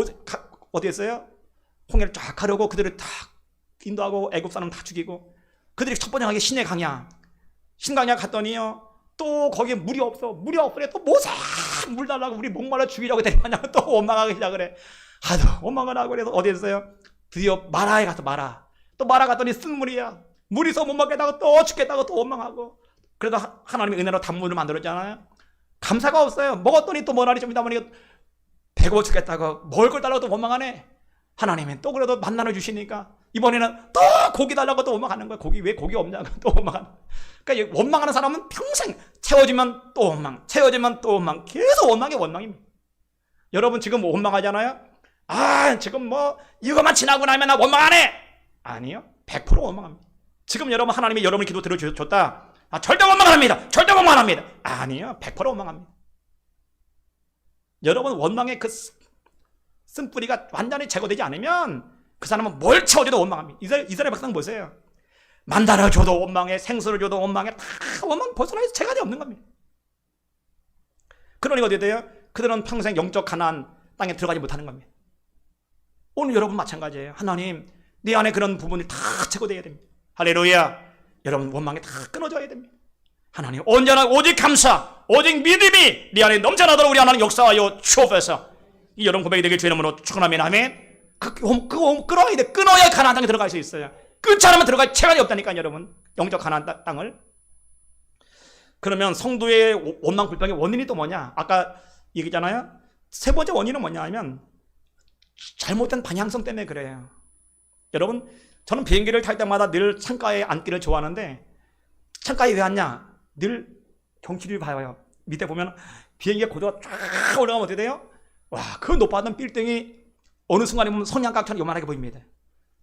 어디 했어요? 홍해를 쫙 가르고 그들을 다 인도하고 애굽 사람 다 죽이고 그들이 첫 번째 가게 신강야 갔더니요 또 거기에 물이 없으래. 또 모세 물 달라고 우리 목말라 죽이려고 데려가냐고 또 원망하기 시작을 해. 하도 원망을 하고 그래서 어디 했어요? 드디어 마라에 가서 또 마라 갔더니 쓴물이야. 물이 있어 못 먹겠다고 또 죽겠다고 또 원망하고. 그래서 하나님의 은혜로 단물을 만들었잖아요. 감사가 없어요. 먹었더니 또 뭐라리 좀 이따 보니 배고파 죽겠다고 먹을 걸 달라고 또 원망하네. 하나님은 또 그래도 만나를 주시니까 이번에는 또 고기 달라고 또 원망하는 거야. 왜 고기 없냐고 또 원망하는. 그러니까 원망하는 사람은 평생 채워지면 또 원망 계속 원망입니다. 여러분 지금 원망하잖아요. 지금 이거만 지나고 나면 나 원망 안 해. 아니요. 100% 원망합니다. 지금 여러분 하나님이 여러분의 기도 들어줬다. 절대 원망 안 합니다. 아니요. 100% 원망합니다. 여러분 원망의 그 쓴뿌리가 완전히 제거되지 않으면 그 사람은 뭘 채워줘도 원망합니다. 이스라엘 백성 보세요. 만다를 줘도 원망해, 생수를 줘도 원망해. 다 원망 벗어나서 재간이 없는 겁니다. 그러니 어디 돼요? 그들은 평생 영적 가나안 땅에 들어가지 못하는 겁니다. 오늘 여러분 마찬가지예요. 하나님, 네 안에 그런 부분이 다 제거되어야 됩니다. 할렐루야. 여러분 원망이 다 끊어져야 됩니다. 하나님, 언제나 오직 감사, 오직 믿음이 네 안에 넘쳐나도록 우리 하나님 역사하여 주옵소서. 이 여러분 고백이 되길 주의 이름으로 축원하면 아멘. 끊어야 돼. 끊어야 가나안 땅에 들어갈 수 있어요. 끊지 않으면 들어갈 체간이 없다니까요, 여러분. 영적 가나안 땅을. 그러면 성도의 원망 불평의 원인이 또 뭐냐? 아까 얘기잖아요. 세 번째 원인은 뭐냐 하면 잘못된 방향성 때문에 그래요. 여러분, 저는 비행기를 탈 때마다 늘 창가에 앉기를 좋아하는데, 창가에 왜 앉냐? 늘 경치를 봐요. 밑에 보면 비행기의 고도가 쫙 올라가면 어떻게 돼요? 와, 그 높았던 빌딩이 어느 순간에 보면 성냥각처럼 요만하게 보입니다.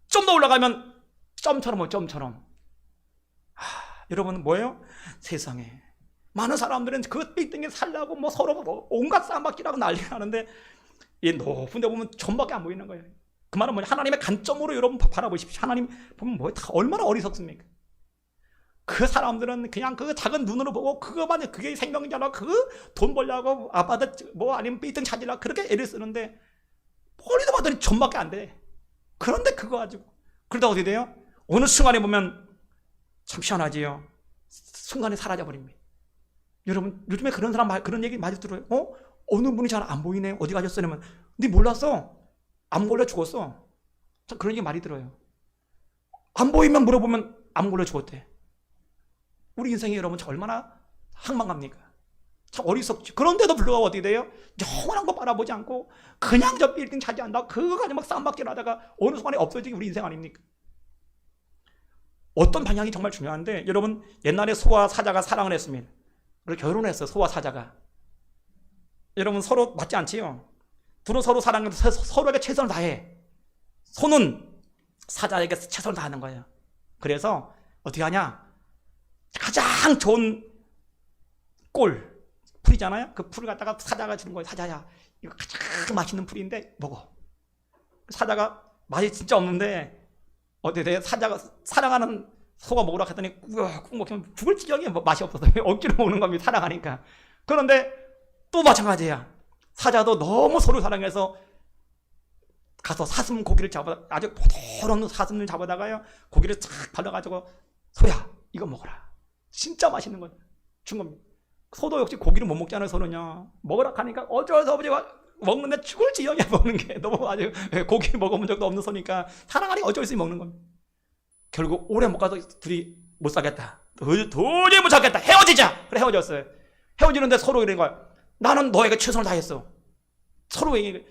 좀 더 올라가면 점처럼. 여러분 뭐예요? 세상에 많은 사람들은 그 빌딩에 살려고 뭐 서로 뭐 온갖 쌈박질하고 난리가 나는데, 이 높은 데 보면 점밖에 안 보이는 거예요. 그 말은 뭐냐? 하나님의 관점으로 여러분 바라보십시오. 하나님 보면 뭐 다 얼마나 어리석습니까? 그 사람들은 그냥 그 작은 눈으로 보고 그거만, 그게 생명이잖아. 그 돈 벌려고 아파트 뭐 아니면 빌딩 찾으려고 그렇게 애를 쓰는데 머리도 봤더니 점밖에 안 돼. 그런데 그거 가지고 그러다 어떻게 돼요? 어느 순간에 보면 참 시원하지요. 순간에 사라져 버립니다. 여러분 요즘에 그런 사람 그런 얘기 많이 들어요. 어느 분이 잘 안 보이네. 어디 가셨어? 이러면 네 몰랐어. 암 걸려 죽었어. 참 그런 얘기 많이 들어요. 안 보이면 물어보면 암 걸려 죽었대. 우리 인생이 여러분 얼마나 황망합니까? 참 어리석죠. 그런데도 불구하고 어떻게 돼요? 영원한 거 바라보지 않고 그냥 저 빌딩 차지한다. 그거 가지고 막 쌈박질 하다가 어느 순간에 없어지기 우리 인생 아닙니까? 어떤 방향이 정말 중요한데, 여러분 옛날에 소와 사자가 사랑을 했습니다. 그리고 결혼했어요. 소와 사자가. 여러분 서로 맞지 않지요? 둘은 서로 사랑해서 서로에게 최선을 다해. 소는 사자에게 최선을 다하는 거예요. 그래서 어떻게 하냐? 가장 좋은 풀이잖아요. 그 풀을 갖다가 사자가 주는 거예요. 사자야, 이거 가장 맛있는 풀인데 먹어. 사자가 맛이 진짜 없는데 어떻게 돼? 사자가 사랑하는 소가 먹으라 했더니 꾹 먹으면 죽을 지경에 맛이 없어서 억지로 먹는 겁니다. 사랑하니까. 그런데 또 마찬가지야. 사자도 너무 소를 사랑해서 가서 사슴 고기를 아주 보드러운 사슴을 잡아다가요, 고기를 쫙 발라가지고 소야 이거 먹어라. 진짜 맛있는 거예요. 준 겁니다. 소도 역시 고기를 못 먹잖아요. 소는요. 먹으라 하니까 어쩔 수 없이 먹는데 죽을 지경이야. 먹는 게 너무 아주 고기 먹어본 적도 없는 소니까 사랑하니까 어쩔 수 없이 먹는 겁니다. 결국 오래 못 가서 둘이 못 사겠다. 도저히 못 살겠다. 헤어지자. 그래 헤어졌어요. 헤어지는데 서로 이런 거야. 나는 너에게 최선을 다했어. 서로 얘기.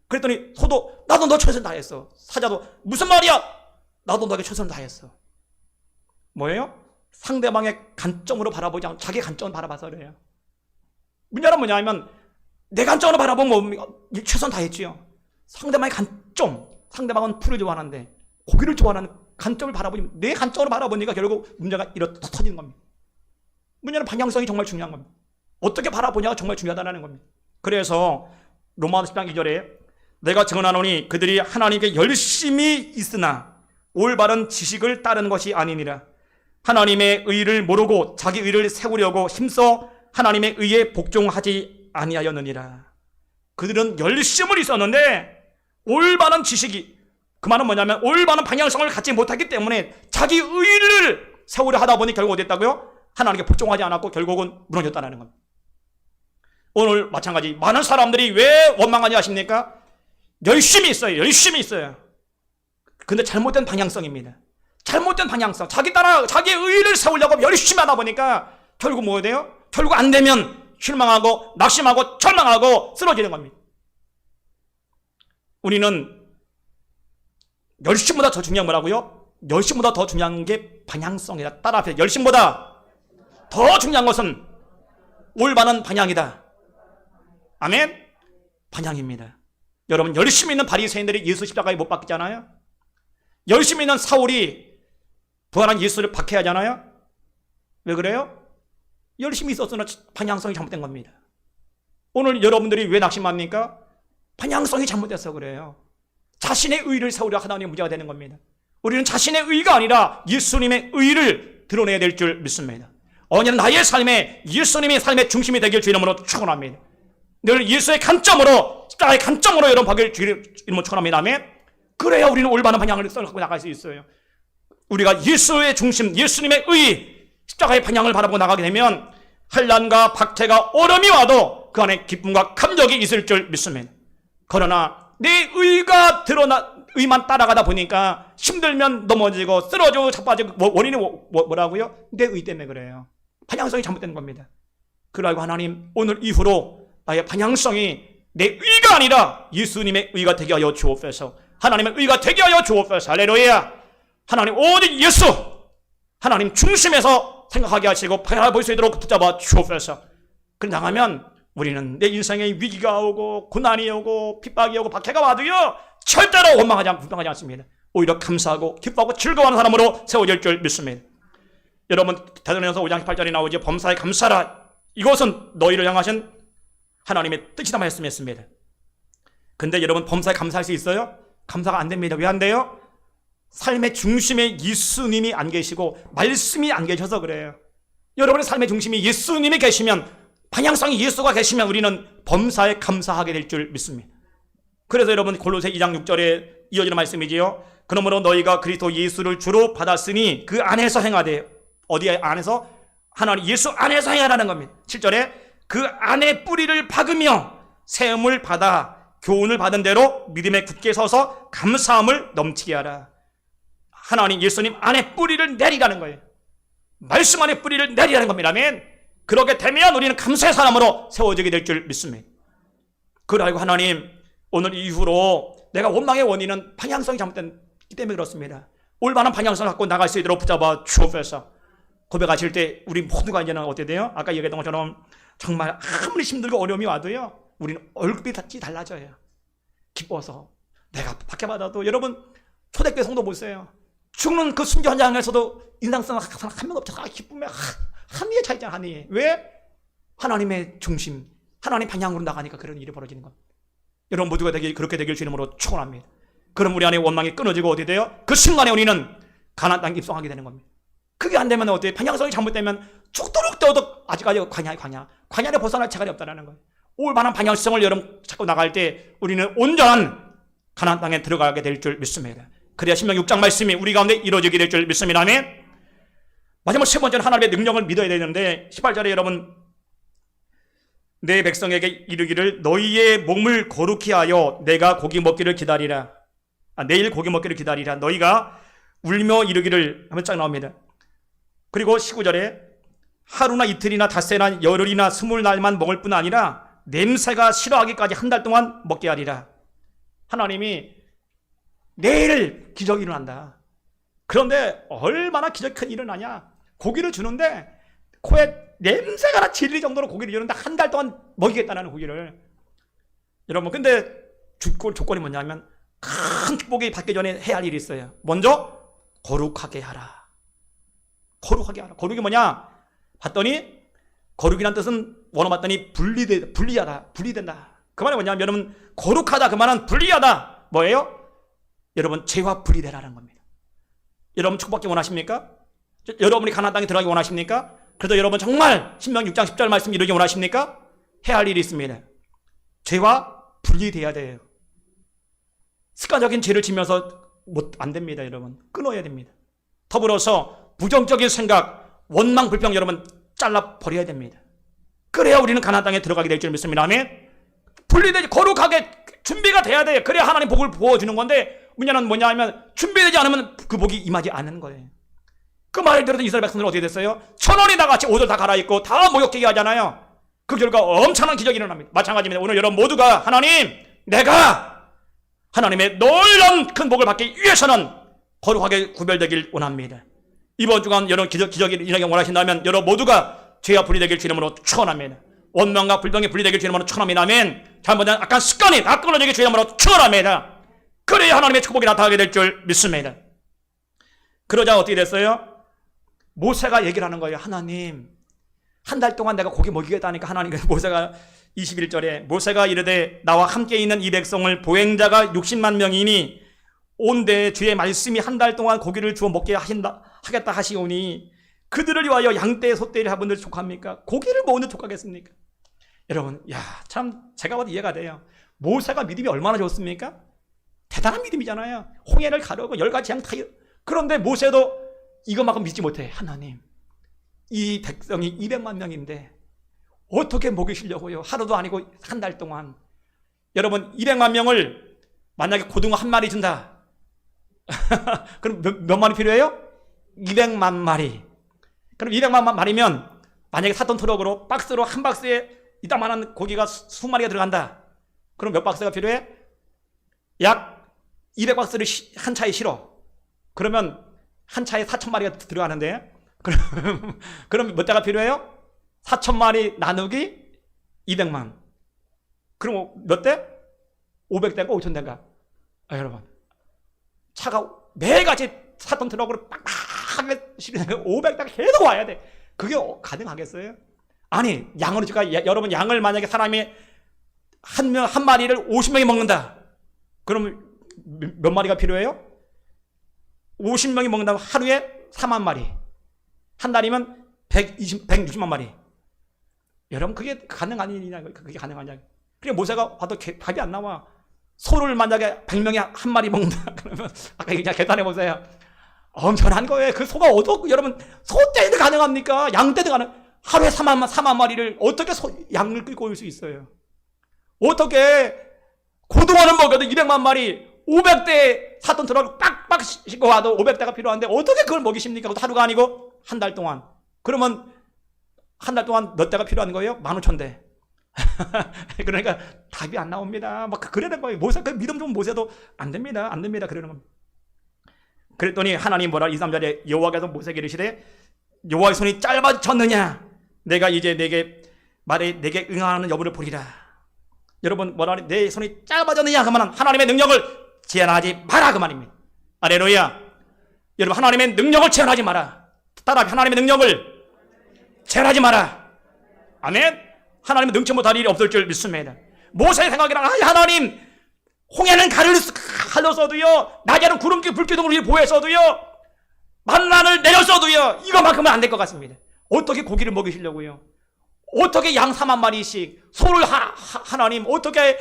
그랬더니 소도 나도 너 최선을 다했어. 사자도 무슨 말이야? 나도 너에게 최선을 다했어. 뭐예요? 상대방의 관점으로 바라보지 않고 자기 관점을 바라봐서 그래요. 문제는 뭐냐면 내 관점으로 바라보면 뭐 최선 다했지요. 상대방의 관점, 상대방은 풀을 좋아하는데 고기를 좋아하는 관점을 바라보니 내 관점으로 바라보니까 결국 문제가 이렇게 터지는 겁니다. 문제는 방향성이 정말 중요한 겁니다. 어떻게 바라보냐가 정말 중요하다는 겁니다. 그래서 로마서 10장 2절에 내가 증언하노니 그들이 하나님께 열심히 있으나 올바른 지식을 따르는 것이 아니니라. 하나님의 의를 모르고 자기 의를 세우려고 힘써 하나님의 의에 복종하지 아니하였느니라. 그들은 열심을 있었는데 올바른 지식이, 그 말은 뭐냐면 올바른 방향성을 갖지 못했기 때문에 자기 의를 세우려 하다 보니 결국 어땠다고요? 하나님께 복종하지 않았고 결국은 무너졌다는 겁니다. 오늘 마찬가지 많은 사람들이 왜 원망하지 아십니까? 열심히 있어요. 열심히 있어요. 근데 잘못된 방향성입니다. 잘못된 방향성. 자기의 의의를 세우려고 열심히 하다 보니까 결국 뭐가 돼요? 결국 안 되면 실망하고 낙심하고 절망하고 쓰러지는 겁니다. 우리는 열심보다 더 중요한 뭐라고요? 열심보다 더 중요한 게 방향성이다. 따라하세요. 열심보다 더 중요한 것은 올바른 방향이다. 아멘? 방향입니다. 여러분 열심히 있는 바리새인들이 예수 십자가에 못 박히잖아요. 열심히 있는 사울이 부활한 예수를 박해야 하잖아요. 왜 그래요? 열심히 있었으나 방향성이 잘못된 겁니다. 오늘 여러분들이 왜 낙심합니까? 방향성이 잘못돼서 그래요. 자신의 의를 세우려 하다 보니 문제가 되는 겁니다. 우리는 자신의 의가 아니라 예수님의 의를 드러내야 될 줄 믿습니다. 언제나 나의 삶에 예수님이 삶의 중심이 되길 주 이름으로 축원합니다. 늘 예수의 관점으로, 십자가의 관점으로 여러분 받길 주의 이름으로 축원합니다. 아멘. 그래야 우리는 올바른 방향을 써가고 나갈 수 있어요. 우리가 예수의 중심, 예수님의 의, 십자가의 방향을 바라보고 나가게 되면 환난과 박해가 얼음이 와도 그 안에 기쁨과 감격이 있을 줄 믿습니다. 그러나 내 의만 따라가다 보니까 힘들면 넘어지고 쓰러지고 자빠지고 원인이 뭐라고요? 내 의 때문에 그래요. 방향성이 잘못된 겁니다. 그러고 하나님 오늘 이후로 나의 방향성이 내 의가 아니라 예수님의 의가 되게 하여 주옵소서. 하나님의 의가 되게 하여 주옵소서. 할렐루야. 하나님 오직 예수 하나님 중심에서 생각하게 하시고 바라볼 수 있도록 붙잡아 주옵소서. 그래 나가면 우리는 내 인생에 위기가 오고 고난이 오고 핍박이 오고 박해가 와도요 절대로 원망하지 않고 불평하지 않습니다. 오히려 감사하고 기뻐하고 즐거워하는 사람으로 세워질 줄 믿습니다. 여러분 데살로니가서 5장 18절에 나오죠. 범사에 감사라. 이것은 너희를 향하신 하나님의 뜻이다 말씀했습니다. 근데 여러분 범사에 감사할 수 있어요? 감사가 안 됩니다. 왜 안 돼요? 삶의 중심에 예수님이 안 계시고 말씀이 안 계셔서 그래요. 여러분의 삶의 중심이 예수님이 계시면 방향성이 예수가 계시면 우리는 범사에 감사하게 될 줄 믿습니다. 그래서 여러분 골로새 2장 6절에 이어지는 말씀이지요. 그러므로 너희가 그리스도 예수를 주로 받았으니 그 안에서 행하되 어디 안에서? 하나님 예수 안에서 행하라는 겁니다. 7절에 그 안에 뿌리를 박으며 세움을 받아 교훈을 받은 대로 믿음에 굳게 서서 감사함을 넘치게 하라. 하나님 예수님 안에 뿌리를 내리라는 거예요. 말씀 안에 뿌리를 내리라는 겁니다. 아멘. 그렇게 되면 우리는 감사의 사람으로 세워지게 될 줄 믿습니다. 그리고 하나님 오늘 이후로 내가 원망의 원인은 방향성이 잘못됐기 때문에 그렇습니다. 올바른 방향성을 갖고 나갈 수 있도록 붙잡아 주옵소서. 고백하실 때 우리 모두가 이제는 어떻게 돼요? 아까 얘기했던 것처럼 정말 아무리 힘들고 어려움이 와도요 우리는 얼굴이 달라져요. 기뻐서 내가 박해받아도 여러분 초대교회 성도 보세요. 죽는 그 순교 현장에서도 인상성 한 명 없어서 기쁨에 한이에 차 있잖아. 한이에. 왜? 하나님의 중심 하나님 방향으로 나가니까 그런 일이 벌어지는 겁니다. 여러분 모두가 그렇게 되길 주님으로 축원합니다. 그럼 우리 안에 원망이 끊어지고 어떻게 돼요? 그 순간에 우리는 가나안 땅에 입성하게 되는 겁니다. 그게 안 되면 어때요? 방향성이 잘못되면 죽도록 떠도 아직까지 광야를 벗어날 체갈이 없다는 거예요. 올바른 방향성을 여러분 찾고 나갈 때 우리는 온전한 가나안 땅에 들어가게 될 줄 믿습니다. 그래야 신명기 6장 말씀이 우리 가운데 이루어지게 될 줄 믿습니다. 아멘. 마지막 세 번째는 하나님의 능력을 믿어야 되는데 18절에 여러분 내 백성에게 이르기를 너희의 몸을 거룩히 하여 내가 고기 먹기를 기다리라. 내일 고기 먹기를 기다리라. 너희가 울며 이르기를 하면 쫙 나옵니다. 그리고 19절에 하루나 이틀이나 닷새나 열흘이나 20날만 먹을 뿐 아니라 냄새가 싫어하기까지 한 달 동안 먹게 하리라. 하나님이 내일 기적이 일어난다. 그런데 얼마나 기적이 큰 일이 일어나냐. 고기를 주는데 코에 냄새가 나 질릴 정도로 고기를 주는데 한 달 동안 먹이겠다는 고기를. 여러분 근데 조건이 뭐냐면 큰 축복이 받기 전에 해야 할 일이 있어요. 먼저 거룩하게 하라. 거룩하게 하라. 거룩이 뭐냐? 봤더니 거룩이란 뜻은 원어 봤더니 분리된다. 그 말이 뭐냐면 여러분 거룩하다 그 말은 분리하다. 뭐예요? 여러분 죄와 분리되라는 겁니다. 여러분 축복받기 원하십니까? 여러분이 가나안 땅에 들어가기 원하십니까? 그래도 여러분 정말 신명기 6장 10절 말씀 이루기 원하십니까? 해야 할 일이 있습니다. 죄와 분리돼야 돼요. 습관적인 죄를 지면서 안 됩니다. 여러분 끊어야 됩니다. 더불어서 부정적인 생각, 원망, 불평 여러분 잘라버려야 됩니다. 그래야 우리는 가나안 땅에 들어가게 될 줄 믿습니다. 아멘. 분리되지 거룩하게 준비가 돼야 돼요. 그래야 하나님 복을 부어주는 건데 문제는 뭐냐 하면 준비되지 않으면 그 복이 임하지 않는 거예요. 그 말을 들었던 이스라엘 백성들은 어떻게 됐어요? 천원이 다 같이 옷을 다 갈아입고 다 모욕되게 하잖아요. 그 결과 엄청난 기적이 일어납니다. 마찬가지입니다. 오늘 여러분 모두가 하나님 내가 하나님의 놀라운 큰 복을 받기 위해서는 거룩하게 구별되길 원합니다. 이번 주간 여러분 기적이 일어나기 원하신다면 여러분 모두가 죄와 분리되길 주님으로 축원합니다. 원망과 불평이 분리되길 주님으로 축원합니다. 아멘. 잘못된 악한 습관이 다 끊어지길 주님으로 축원합니다. 그래야 하나님의 축복이 나타나게 될 줄 믿습니다. 그러자 어떻게 됐어요? 모세가 얘기를 하는 거예요. 하나님 한 달 동안 내가 고기 먹이겠다니까 하나님 모세가 21절에 모세가 이르되 나와 함께 있는 이 백성을 보행자가 60만 명이니 온데 주의 말씀이 한 달 동안 고기를 주어 먹게 하겠다 하시오니 그들을 위하여 양떼 소떼를 하분들 족합니까? 고기를 먹는 족하겠습니까? 여러분, 참 제가 봐도 이해가 돼요. 모세가 믿음이 얼마나 좋습니까? 대단한 믿음이잖아요. 홍해를 가르고 10가지 양 다. 그런데 모세도 이것만큼 믿지 못해. 하나님, 이 백성이 200만 명인데 어떻게 먹이시려고요? 하루도 아니고 한 달 동안. 여러분, 200만 명을 만약에 고등어 한 마리 준다. 그럼 몇 마리 필요해요? 200만 마리. 그럼 200만 마리면 만약에 4톤 트럭으로 박스로 한 박스에 이따만한 고기가 20마리가 들어간다. 그럼 몇 박스가 필요해? 약 200박스를 한 차에 실어. 그러면 한 차에 4,000마리가 들어가는데 그럼 몇 대가 필요해요? 4,000마리 나누기 200만. 그럼 몇 대? 500대인가 5,000대인가? 여러분, 차가 매일같이 4톤 트럭으로 빡빡하게 실으면 500대가 계속 와야 돼. 그게 가능하겠어요? 아니, 양으로 여러분, 양을 만약에 사람이 한 마리를 50명이 먹는다. 그럼 몇 마리가 필요해요? 50명이 먹는다면 하루에 4만 마리. 한 달이면 160만 마리. 여러분, 그게 가능하냐? 그게 가능하냐? 그래, 모세가 봐도 답이 안 나와. 소를 만약에 100명이 한 마리 먹는다. 그러면 아까 그냥 계산해 보세요. 엄청난 거예요. 그 소가 여러분, 소 때도 가능합니까? 양 때도 하루에 4만 마리를 어떻게 양을 끌고 올 수 있어요? 어떻게 고등어는 먹여도 200만 마리 500대 4톤 트럭을 빡빡 싣고 와도 500대가 필요한데 어떻게 그걸 먹이십니까? 그것도 하루가 아니고 한 달 동안. 그러면 한 달 동안 몇 대가 필요한 거예요? 15,000대. 그러니까 답이 안 나옵니다. 막 그러는 거예요. 모세, 그 믿음 좋은 모세도 안 됩니다. 안 됩니다. 그러는 겁니다. 그랬더니 하나님 뭐라 2, 3절에 여호와께서 모세에게 이르시되 여호와의 손이 짧아졌느냐? 내가 이제 내게 응하는 여부를 보리라. 여러분, 뭐라 내 손이 짧아졌느냐? 그 말은 하나님의 능력을 제한하지 마라, 그 말입니다. 할렐루야. 여러분, 하나님의 능력을 제한하지 마라. 따라, 하나님의 능력을 제한하지 마라. 아멘. 하나님은 능치 못할 일이 없을 줄 믿습니다. 모세의 생각이랑 하나님, 홍해는 갈렸어도요, 낮에는 구름기 불기둥으로 우리를 보호했어도요, 만나를 내렸어도요, 이거만큼은 안 될 것 같습니다. 어떻게 고기를 먹이시려고요? 어떻게 양 4만 마리씩, 소를 하나님 어떻게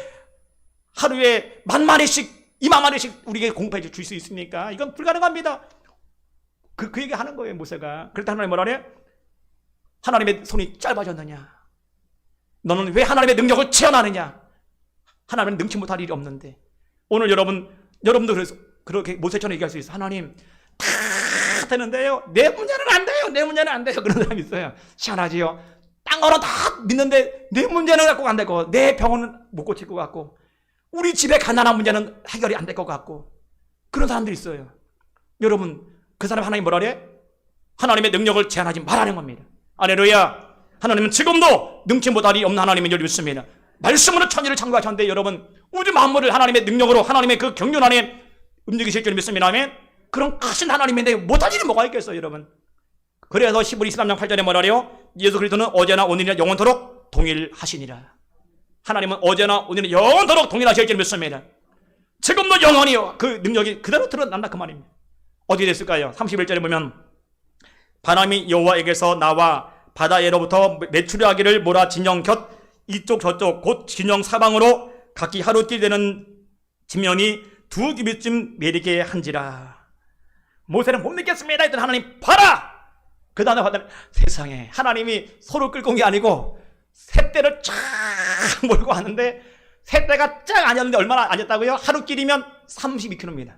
하루에 10,000마리씩 20,000마리씩 우리에게 공급해 줄 수 있습니까? 이건 불가능합니다. 그 얘기 하는 거예요, 모세가. 그럴 때 하나님 뭐라 그래? 하나님의 손이 짧아졌느냐? 너는 왜 하나님의 능력을 제한하느냐? 하나님은 능치 못할 일이 없는데. 오늘 여러분도 그래서 그렇게 모세처럼 얘기할 수 있어요. 하나님, 다 되는데요, 내 문제는 안 돼요. 내 문제는 안 돼요. 그런 사람이 있어요. 희한하지요. 딴 거는 다 믿는데 내 문제는 갖고 안 될 거, 내 병원은 못 고칠 것 같고, 우리 집에 가난한 문제는 해결이 안 될 것 같고, 그런 사람들이 있어요. 여러분, 그 사람 하나님 뭐라 그래? 하나님의 능력을 제한하지 말라는 겁니다. 할렐루야. 하나님은 지금도 능치 못할 일이 없는 하나님인 줄 믿습니다. 말씀으로 천지를 창조하셨는데 여러분, 우주 만물을 하나님의 능력으로, 하나님의 그 경륜 안에 움직이실 줄 믿습니다. 아멘. 그런 크신 하나님인데 못할 일이 뭐가 있겠어요, 여러분. 그래서 11, 23장 8절에 뭐라 그래요? 예수 그리스도는 어제나 오늘이나 영원토록 동일하시니라. 하나님은 어제나 오늘이나 영원토록 동일하실 줄 믿습니다. 지금도 영원히요, 그 능력이 그대로 드러난다, 그 말입니다. 어디에 됐을까요? 31절에 보면 바람이 여호와에게서 나와 바다에로부터 메추라기를 몰아 진영 곁 이쪽 저쪽 곧 진영 사방으로 각기 하루띠 되는 지면이 2규빗쯤 내리게 한지라. 모세는 못 믿겠습니다 했더니 하나님 봐라. 그 다음에 봤더니 세상에, 하나님이 소를 끌고 온 게 아니고 셋대를 쫙 몰고 왔는데, 셋대가 쫙 아니었는데 얼마나 아니었다고요? 하루길이면 32km입니다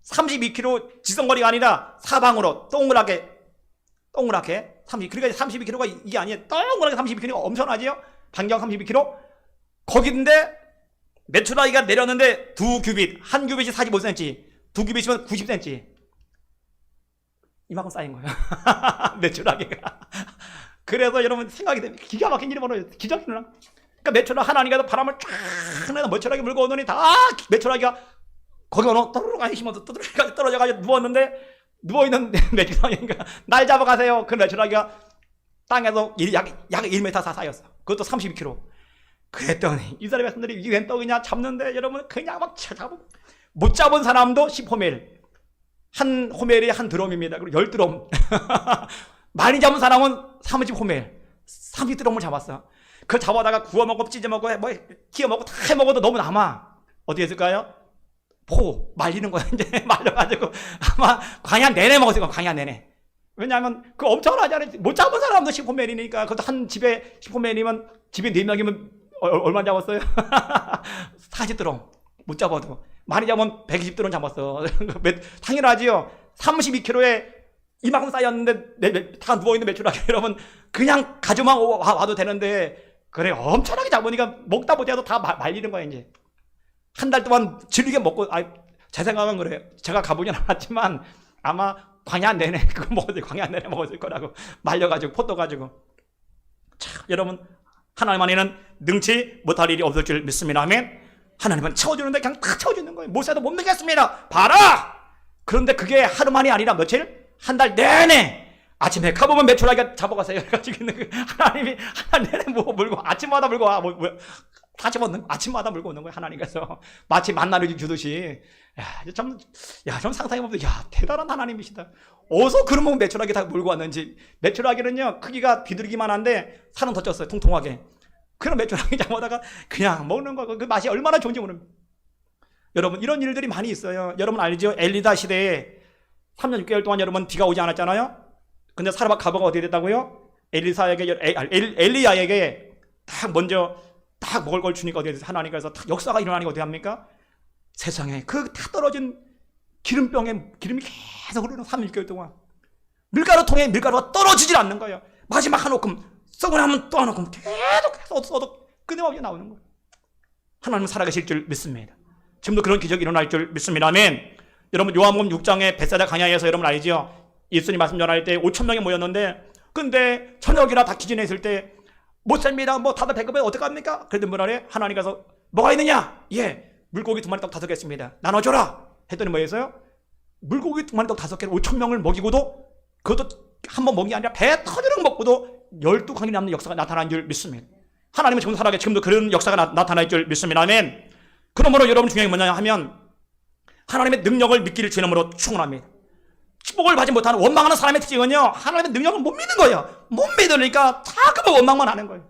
32km 지성거리가 아니라 사방으로 동그랗게 30, 그러니까 32km가 이게 아니에요. 동그랗게 32km가 엄청나지요? 반경 32km? 거기인데 메추라기가 내렸는데 2규빗, 한 규빗이 45cm, 2규빗이면 90cm. 이만큼 쌓인 거예요. 메추라기가. 그래서 여러분 생각이 됩니다. 기가 막힌 일이 벌어요. 기적이 일어나. 그러니까 메추라기 하나님께서 바람을 쫙 내서 메추라기 물고 오더니 다 메추라기가 거기 어느 떠르르가니 힘어서 떨어져가지고 누웠는데, 누워있는 메추라기가 날 잡아가세요. 그 메추라기가 땅에서 약 1m 쌓였어. 그것도 32km. 그랬더니 이스라엘 백성들이 이게 웬 떡이냐 잡는데 여러분 그냥 막 잡고, 못 잡은 사람도 10호멜, 한 호멜이 한 드럼입니다. 그리고 10드럼. 많이 잡은 사람은 30호멜, 30드럼을 잡았어. 그걸 잡아다가 구워 먹고 찢어 먹고 뭐 튀어 먹고 다 해 먹어도 너무 남아. 어떻게 했을까요? 말리는 거야. 이제 말려가지고 아마 광야 내내 먹었을 거야. 광야 내내. 왜냐하면 그 엄청나잖아요. 못 잡은 사람도 10호멜이니까. 그것도 한 집에 10호멜이면 집에 4명이면 얼마 잡았어요? 40드럼 못 잡아도 많이 잡으면 120드럼 잡았어. 당연하지요. 32kg에 이만큼 쌓였는데 다 누워있는 메추라기 여러분 그냥 가져만 와도 되는데 그래 엄청나게 잡으니까 먹다 보자도 다 말리는 거야. 이제 한 달 동안 질리게 먹고 제 생각은 그래요. 제가 가보진 않았지만 아마 광야 내내 그거 먹었을 광야 내내 먹었을 거라고 말려가지고 포도 가지고. 참 여러분 하나님 안에는 능치 못할 일이 없을 줄 믿습니다. 아멘. 하나님은 채워주는데 그냥 다 채워주는 거예요. 모세도 못 먹겠습니다. 봐라. 그런데 그게 하루만이 아니라 며칠? 한 달 내내 아침에 가보면 메추라기가 잡아가세요. 가지고 있는 그 하나님이 한 달 내내 물고 아침마다 물고 와 다 집어넣는 아침마다 물고 오는 거예요. 하나님께서 마치 만나를 주듯이. 좀 상상해보면 대단한 하나님이시다. 어디서 그런 메추라기 다 물고 왔는지. 메추라기는요 크기가 비둘기만 한데 살은 더 쪘어요. 통통하게. 그런 메추라기 잡아다가 그냥 먹는 거. 그 맛이 얼마나 좋은지 모릅니다. 여러분 이런 일들이 많이 있어요. 여러분 알죠? 엘리다 시대에 3년 6개월 동안 여러분 비가 오지 않았잖아요. 근데 사르밧 가버가 어떻게 됐다고요? 엘리야에게 딱 먼저 딱 먹을 걸 주니까 어떻게 됐어요? 하나님께서 딱 역사가 일어나니까 어떻게 합니까? 세상에 그 다 떨어진 기름병에 기름이 계속 흐르는 3년 6개월 동안 밀가루통에 밀가루가 떨어지질 않는 거예요. 마지막 한 오금 썩고 나면 또 한 오금 계속 써도 끊임없이 나오는 거예요. 하나님은 살아계실 줄 믿습니다. 지금도 그런 기적이 일어날 줄 믿습니다. 아멘. 여러분 요한복음 6장의 벳사다 강야에서 여러분 알죠? 예수님 말씀 전할 때 5,000명이 모였는데 근데 저녁이라 다 기진해 있을 때 못 삽니다. 뭐 다들 배고프면 어떡합니까? 그랬더니 뭐라 그래? 하나님께서 뭐가 있느냐? 물고기 2마리 떡 5개 있습니다. 나눠줘라. 했더니 뭐 했어요? 물고기 2마리 떡 5개를 5,000명을 먹이고도 그것도 한 번 먹은 게 아니라 배 터지는 먹고도 12강이 남는 역사가 나타난 줄 믿습니다. 하나님은 지금 살아계 지금도 그런 역사가 나타날 줄 믿습니다. 아멘. 그러므로 여러분 중요한 게 뭐냐 하면 하나님의 능력을 믿기를 주님으로 충원합니다. 축복을 받지 못하는 원망하는 사람의 특징은요 하나님의 능력을 못 믿는 거예요. 못 믿으니까 자꾸 원망만 하는 거예요.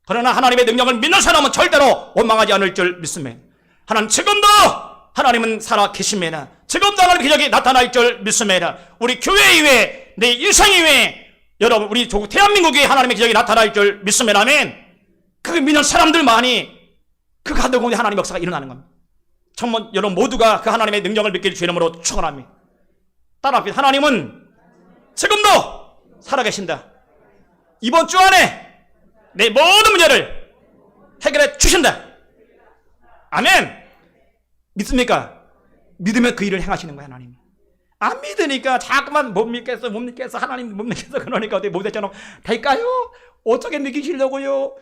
그러나 하나님의 능력을 믿는 사람은 절대로 원망하지 않을 줄 믿습니다. 하나님 지금도 하나님은 살아 계십니다. 지금도 하나님의 기적이 나타날 줄 믿습니다. 우리 교회 이외에 내 일상 이외에 여러분 우리 조국 대한민국에 하나님의 기적이 나타날 줄 믿습니다. 아멘. 그걸 믿는 사람들만이 그 가운데 하나님의 역사가 일어나는 겁니다. 정말 여러분 모두가 그 하나님의 능력을 믿기를 주의 이름으로 축원합니다. 따라합시다. 하나님은 지금도 살아계신다. 이번 주 안에 내 모든 문제를 해결해 주신다. 아멘. 믿습니까? 믿으면 그 일을 행하시는 거야 하나님이. 안 믿으니까 자꾸만 못 믿겠어 하나님 못 믿겠어 그러니까 어떻게 모세처럼 될까요? 어떻게 믿기시려고요?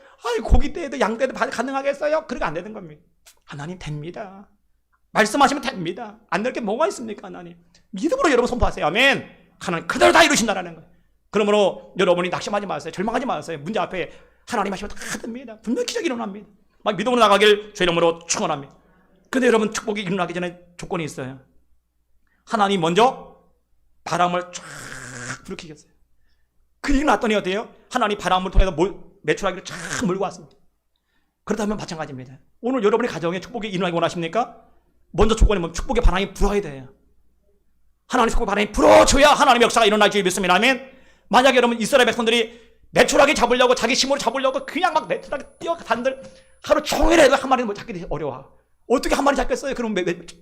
고기 떼도 양 떼도 가능하겠어요? 그렇게 안 되는 겁니다. 하나님 됩니다. 말씀하시면 됩니다. 안 될 게 뭐가 있습니까? 하나님 믿음으로 여러분 선포하세요. 아멘. 하나님 그대로 다 이루신다라는 거예요. 그러므로 여러분이 낙심하지 마세요. 절망하지 마세요. 문제 앞에 하나님 하시면 다 됩니다. 분명히 기적이 일어납니다. 막 믿음으로 나가길 주의 이름으로 축원합니다. 근데 여러분 축복이 일어나기 전에 조건이 있어요. 하나님 먼저 바람을 쫙 불어키겠어요. 그 일이 났더니 어때요? 하나님 바람을 통해서 메추라기를 쫙 몰고 왔습니다. 그렇다면 마찬가지입니다. 오늘 여러분의 가정에 축복이 일어나기 원하십니까? 먼저 조건이 뭐냐면 축복의 바람이 불어야 돼요. 하나님 축복의 바람이 불어줘야 하나님의 역사가 일어날 줄 믿습니다. 아멘. 만약에 여러분 이스라엘 백성들이 메추라기 잡으려고 자기 힘으로 잡으려고 그냥 막 메추라기 뛰어간들 하루 종일 해도 한 마리는 못 잡기 어려워. 어떻게 한 마리 잡겠어요? 그럼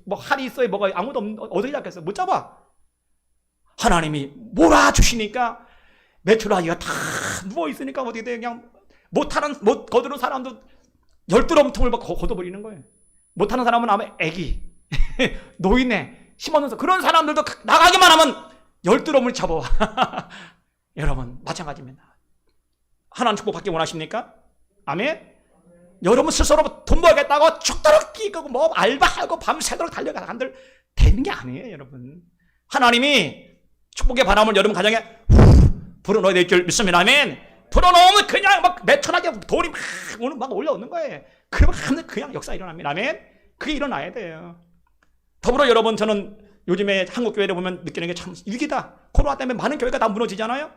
뭐 할이 있어요? 뭐가 아무도 없는 어떻게 잡겠어요? 못 잡아. 하나님이 몰아주시니까 메추라기가 다 누워있으니까 어떻게 돼? 그냥 못 거두는 사람도 12럼통을 막 걷어버리는 거예요. 못하는 사람은 아마 애기, 노인네, 힘없는 사람 그런 사람들도 나가기만 하면 12럼을 잡아와. 여러분 마찬가지입니다. 하나님 축복 받기 원하십니까? 아멘. 여러분 스스로 돈 벌겠다고 죽도록 끼고 뭐 알바하고 밤새도록 달려가 한들 되는 게 아니에요. 여러분 하나님이 축복의 바람을 여러분 가정에 불어넣어야 될 줄 믿습니다. 아멘. 불어넣으면 그냥 막 메추라기 돌이 막 올라오는 거예요. 그러면 그냥 역사 일어납니다. 아멘. 그게 일어나야 돼요. 더불어 여러분 저는 요즘에 한국 교회를 보면 느끼는 게 참 위기다. 코로나 때문에 많은 교회가 다 무너지잖아요.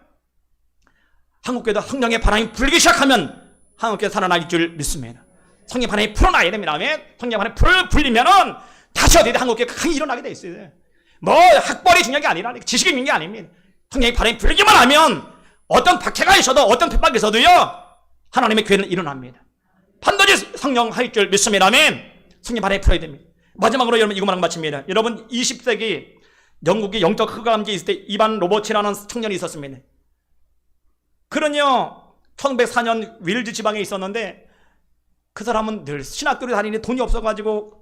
한국 교회도 성령의 바람이 불기 시작하면 한국교회 살아나길 줄 믿습니다. 성령 바람이 불어나야 됩니다. 아멘. 성령 바람이 불 불리면은 다시 어디든 한국교회 강이 일어나게 돼 있어요. 뭐 학벌이 중요한 게 아니라 지식이 중요한 게 아닙니다. 성령의 바람이 불기만 하면 어떤 박해가 있어도 어떤 핍박이 있어도요 하나님의 교회는 일어납니다. 반드시 성령 할 줄 믿습니다. 아멘. 성령 바람이 불어야 됩니다. 마지막으로 여러분 이것만 마칩니다. 여러분 20세기 영국의 영적 흑암기 있을 때 이반 로버츠라는 청년이 있었습니다. 그는요 1904년 윌즈 지방에 있었는데 그 사람은 늘 신학교를 다니는데 돈이 없어가지고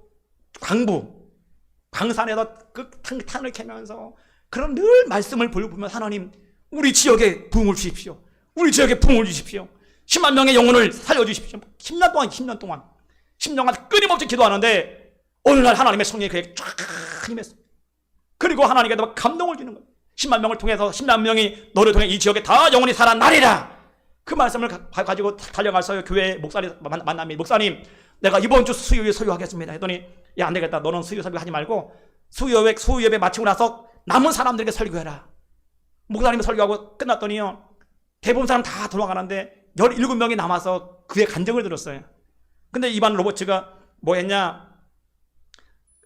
광산에다 그 탄을 캐면서 그런 늘 말씀을 보면 하나님 우리 지역에 부흥을 주십시오. 우리 지역에 부흥을 주십시오. 10만 명의 영혼을 살려주십시오. 10년 동안 끊임없이 기도하는데 어느 날 하나님의 성령이 그에게 쫙 임했습니다. 그리고 하나님께 막 감동을 주는 거예요. 10만 명을 통해서 10만 명이 너를 통해 이 지역에 다 영혼이 살아나리라. 그 말씀을 가지고 달려가서 교회 목사님 만납니다. 목사님 내가 이번 주 수요일 설교하겠습니다. 했더니 야 안 되겠다. 너는 수요 설교하지 말고 수요 예배 마치고 나서 남은 사람들에게 설교해라. 목사님이 설교하고 끝났더니요 대부분 사람 다 돌아가는데 17명이 남아서 그의 간증을 들었어요. 근데 이반 로버츠가 뭐 했냐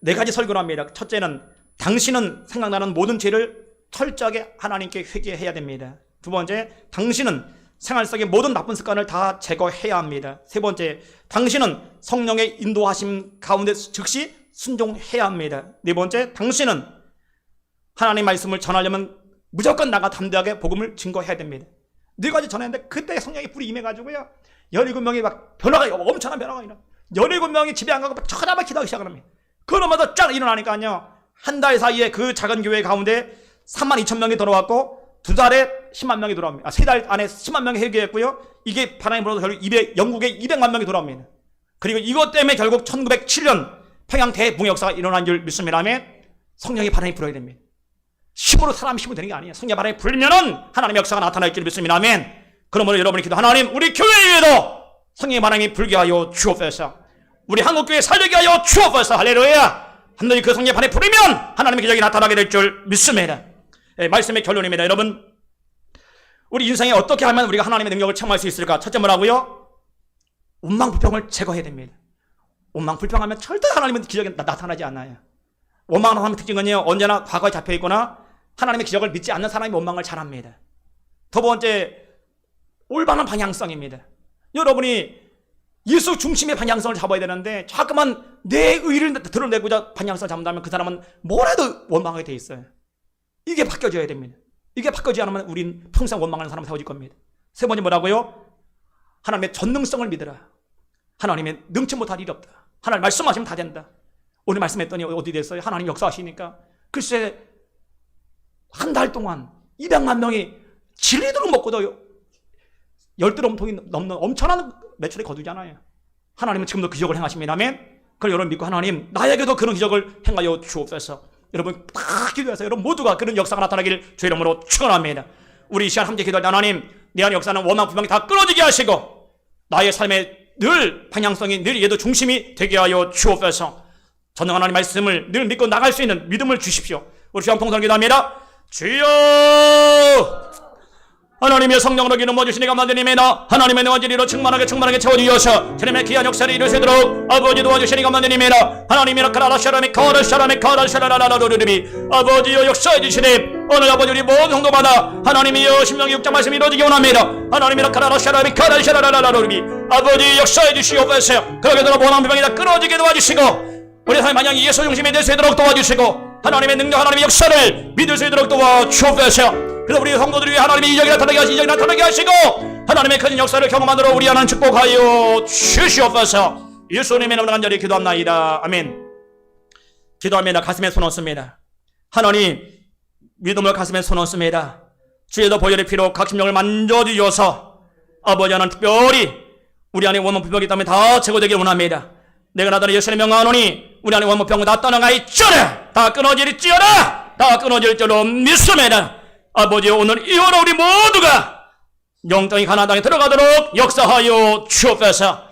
4가지 설교를 합니다. 첫째는 당신은 생각나는 모든 죄를 철저하게 하나님께 회개해야 됩니다. 두 번째, 당신은 생활 속의 모든 나쁜 습관을 다 제거해야 합니다. 세 번째, 당신은 성령의 인도하심 가운데 즉시 순종해야 합니다. 네 번째, 당신은 하나님의 말씀을 전하려면 무조건 나가 담대하게 복음을 증거해야 됩니다. 4가지 전했는데 그때 성령의 불이 임해가지고요 17명이 막 엄청난 변화가 일어나 17명이 집에 안 가고 막 쳐다만 기도하기 시작합니다. 그러면서 쫙 일어나니까요 한 달 사이에 그 작은 교회 가운데 32,000명이 들어왔고 2달에 10만 명이 돌아옵니다. 3달 안에 10만 명이 회개했고요. 이게 바람이 불어서 결국 영국에 200만 명이 돌아옵니다. 그리고 이것 때문에 결국 1907년 평양 대붕의 역사가 일어난 줄 믿습니다. 아멘. 성령의 바람이 불어야 됩니다. 힘으로 사람 힘으로 되는 게 아니에요. 성령의 바람이 불면은 하나님의 역사가 나타날 줄 믿습니다. 아멘. 그러므로 여러분이 기도 하나님 우리 교회에도 성령의 바람이 불게 하여 주옵소서. 우리 한국교회 살리게 하여 주옵소서. 할렐루야. 한번이 그 성령의 바람이 불면 하나님의 기적이 나타나게 될 줄 믿습니다. 말씀의 결론입니다. 여러분 우리 인생에 어떻게 하면 우리가 하나님의 능력을 체험할 수 있을까? 첫째 뭐라고요? 원망불평을 제거해야 됩니다. 원망불평하면 절대 하나님의 기적이 나타나지 않아요. 원망하는 사람의 특징은요 언제나 과거에 잡혀있거나 하나님의 기적을 믿지 않는 사람이 원망을 잘합니다. 두 번째 올바른 방향성입니다. 여러분이 예수 중심의 방향성을 잡아야 되는데 자꾸만 내 의를 드러내고자 방향성을 잡는다면 그 사람은 뭐라도 원망하게 돼 있어요. 이게 바뀌어져야 됩니다. 이게 바뀌어지지 않으면 우린 평생 원망하는 사람 세워질 겁니다. 세 번째 뭐라고요? 하나님의 전능성을 믿으라. 하나님의 능치 못할 일이 없다. 하나님 말씀하시면 다 된다. 오늘 말씀했더니 어디 됐어요? 하나님 역사하시니까 글쎄 한 달 동안 200만 명이 진리대로 먹고도 10드럼통이 넘는 엄청난 매출을 거두잖아요. 하나님은 지금도 기적을 행하십니다. 아멘. 그걸 여러분 믿고 하나님 나에게도 그런 기적을 행하여 주옵소서. 여러분 다 기도해서 여러분 모두가 그런 역사가 나타나길 주의 이름으로 축원합니다. 우리 이 시간 함께 기도할 때 하나님 내 안의 역사는 원망 불평이 다 끊어지게 하시고 나의 삶의 늘 방향성이 늘 얘도 중심이 되게 하여 주옵소서. 전능 하나님 말씀을 늘 믿고 나갈 수 있는 믿음을 주십시오. 우리 시간 통성 기도합니다. 주여 하나님의 성령으로 기름 부어주시니 감사드립니다. 하나님의 능원진리로 충만하게 채워주셔서 주님의 귀한 역사를 이루시도록 아버지 도와주시니 감사드립니다. 하나님이라 카라샤라미 카라샤라라라라루루비 아버지여 역사해 주시니 오늘 아버지 우리 모든 성도마다 하나님이여 심령의 육장 말씀이 이루어지기 원합니다. 하나님이라 카라샤라미 카라샤라라라루루비 아버지 역사해 주시옵소서. 그러게 되도록 원한 비방이 다 끊어지게 도와주시고 우리 삶의 만약에 예수 중심이 될 수 있도록 도와주시고 하나님의 능력 하나님의 역사를 믿을 수 있도록 도와주옵소서. 그래서 우리 성도들을 위해 하나님의 이적이 나타나게 하시고 하나님의 큰 역사를 경험하도록 우리 하나님 축복하여 주시옵소서. 예수님의 이름으로 간절히 기도합나이다. 아멘. 기도합니다. 가슴에 손 얹습니다. 하나님 믿음을 가슴에 손 얹습니다. 주의도 보혈의 피로 각 심령을 만져주셔서 아버지 하나님 특별히 우리 안에 원망 불평이 있다면 다 제거되길 원합니다. 내가 나더러 예수의 명하노니 우리 안에 원망 불평은 다 떠나가있지어라. 다 끊어질지어라. 다 끊어질 줄로 믿습니다. 아버지 오늘 이후로 우리 모두가 영적인 가나안 땅에 들어가도록 역사하여 주옵소서.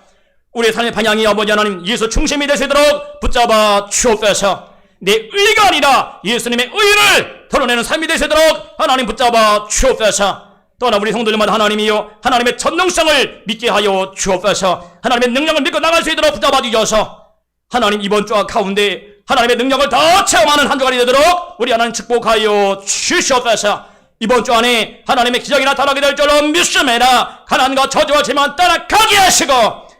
우리의 삶의 방향이 아버지 하나님 예수 중심이 되시도록 붙잡아 주옵소서. 내 의가 아니라 예수님의 의를 드러내는 삶이 되시도록 하나님 붙잡아 주옵소서. 또한 우리 성도들마다 하나님이여 하나님의 전능성을 믿게 하여 주옵소서. 하나님의 능력을 믿고 나갈 수 있도록 붙잡아 주셔서 하나님 이번 주 가운데 하나님의 능력을 더 체험하는 한 주간이 되도록 우리 하나님 축복하여 주시옵소서. 이번 주 안에 하나님의 기적이 나타나게 될 줄로 믿습니다. 가난과 저주와 질만 떠나가게 하시고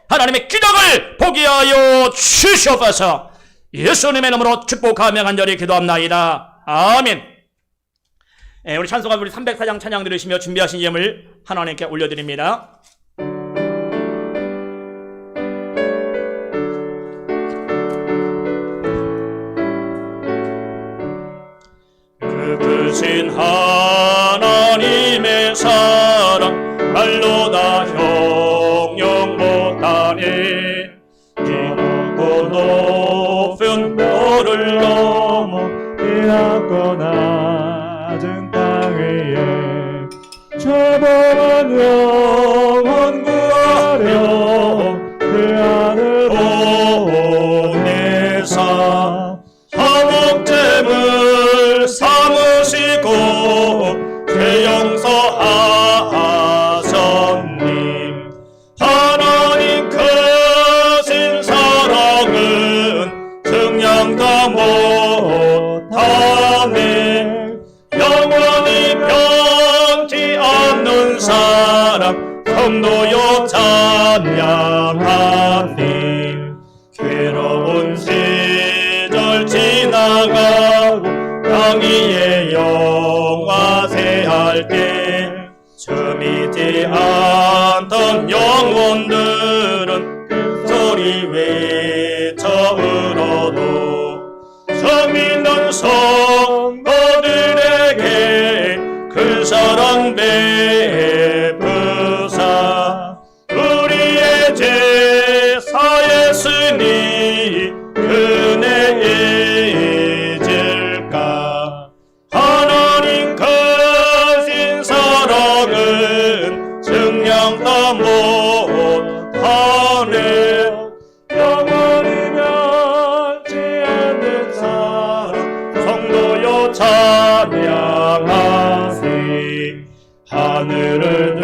하나님의 기적을 보게 하여 주시옵소서. 예수님의 이름으로 축복하며 간절히 기도합나이다. 아멘. 우리 찬송가 우리 304장 찬양 들으시며 준비하신 예물 하나님께 올려드립니다. 크신 하나님의 사랑 말로 다 형용 못하니 기쁘고 높은 뼈를 넘어 낮고 낮은 땅 위에 저버한 영혼 구하려 그 아들 보내사 화목제물 삼으시고 죄용서하셨님. 하나님 크신 사랑은 증량도 못하네. 영원히 변치 않는 사랑 성도여 찬양하님. 괴로운 시절 지나가고 땅 위에 영화세할 때 춤이지 않던 영혼들은 큰 소리 외쳐 울어도 점 있는 성도들에게 그 사랑 베푸사 우리의 제사에 쓰니 은혜 잊을까. 하나님 크신 사랑은 증량도 못하네. 영원히 변치 않는 사랑 성도여 찬양하세. 하늘을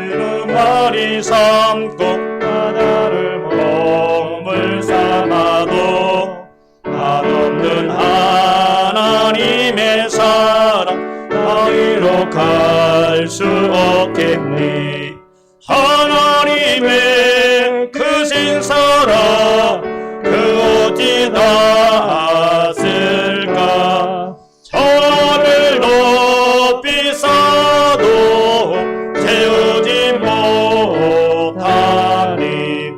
두루마리 삼고 바다를 먹물 삼아도 한없는 하나님의 사랑 나이로 갈 수 없겠니. 하나님의 크신 사랑 그 어디 닿았을까. 저를 높이 쌓아도 채우지 못하니.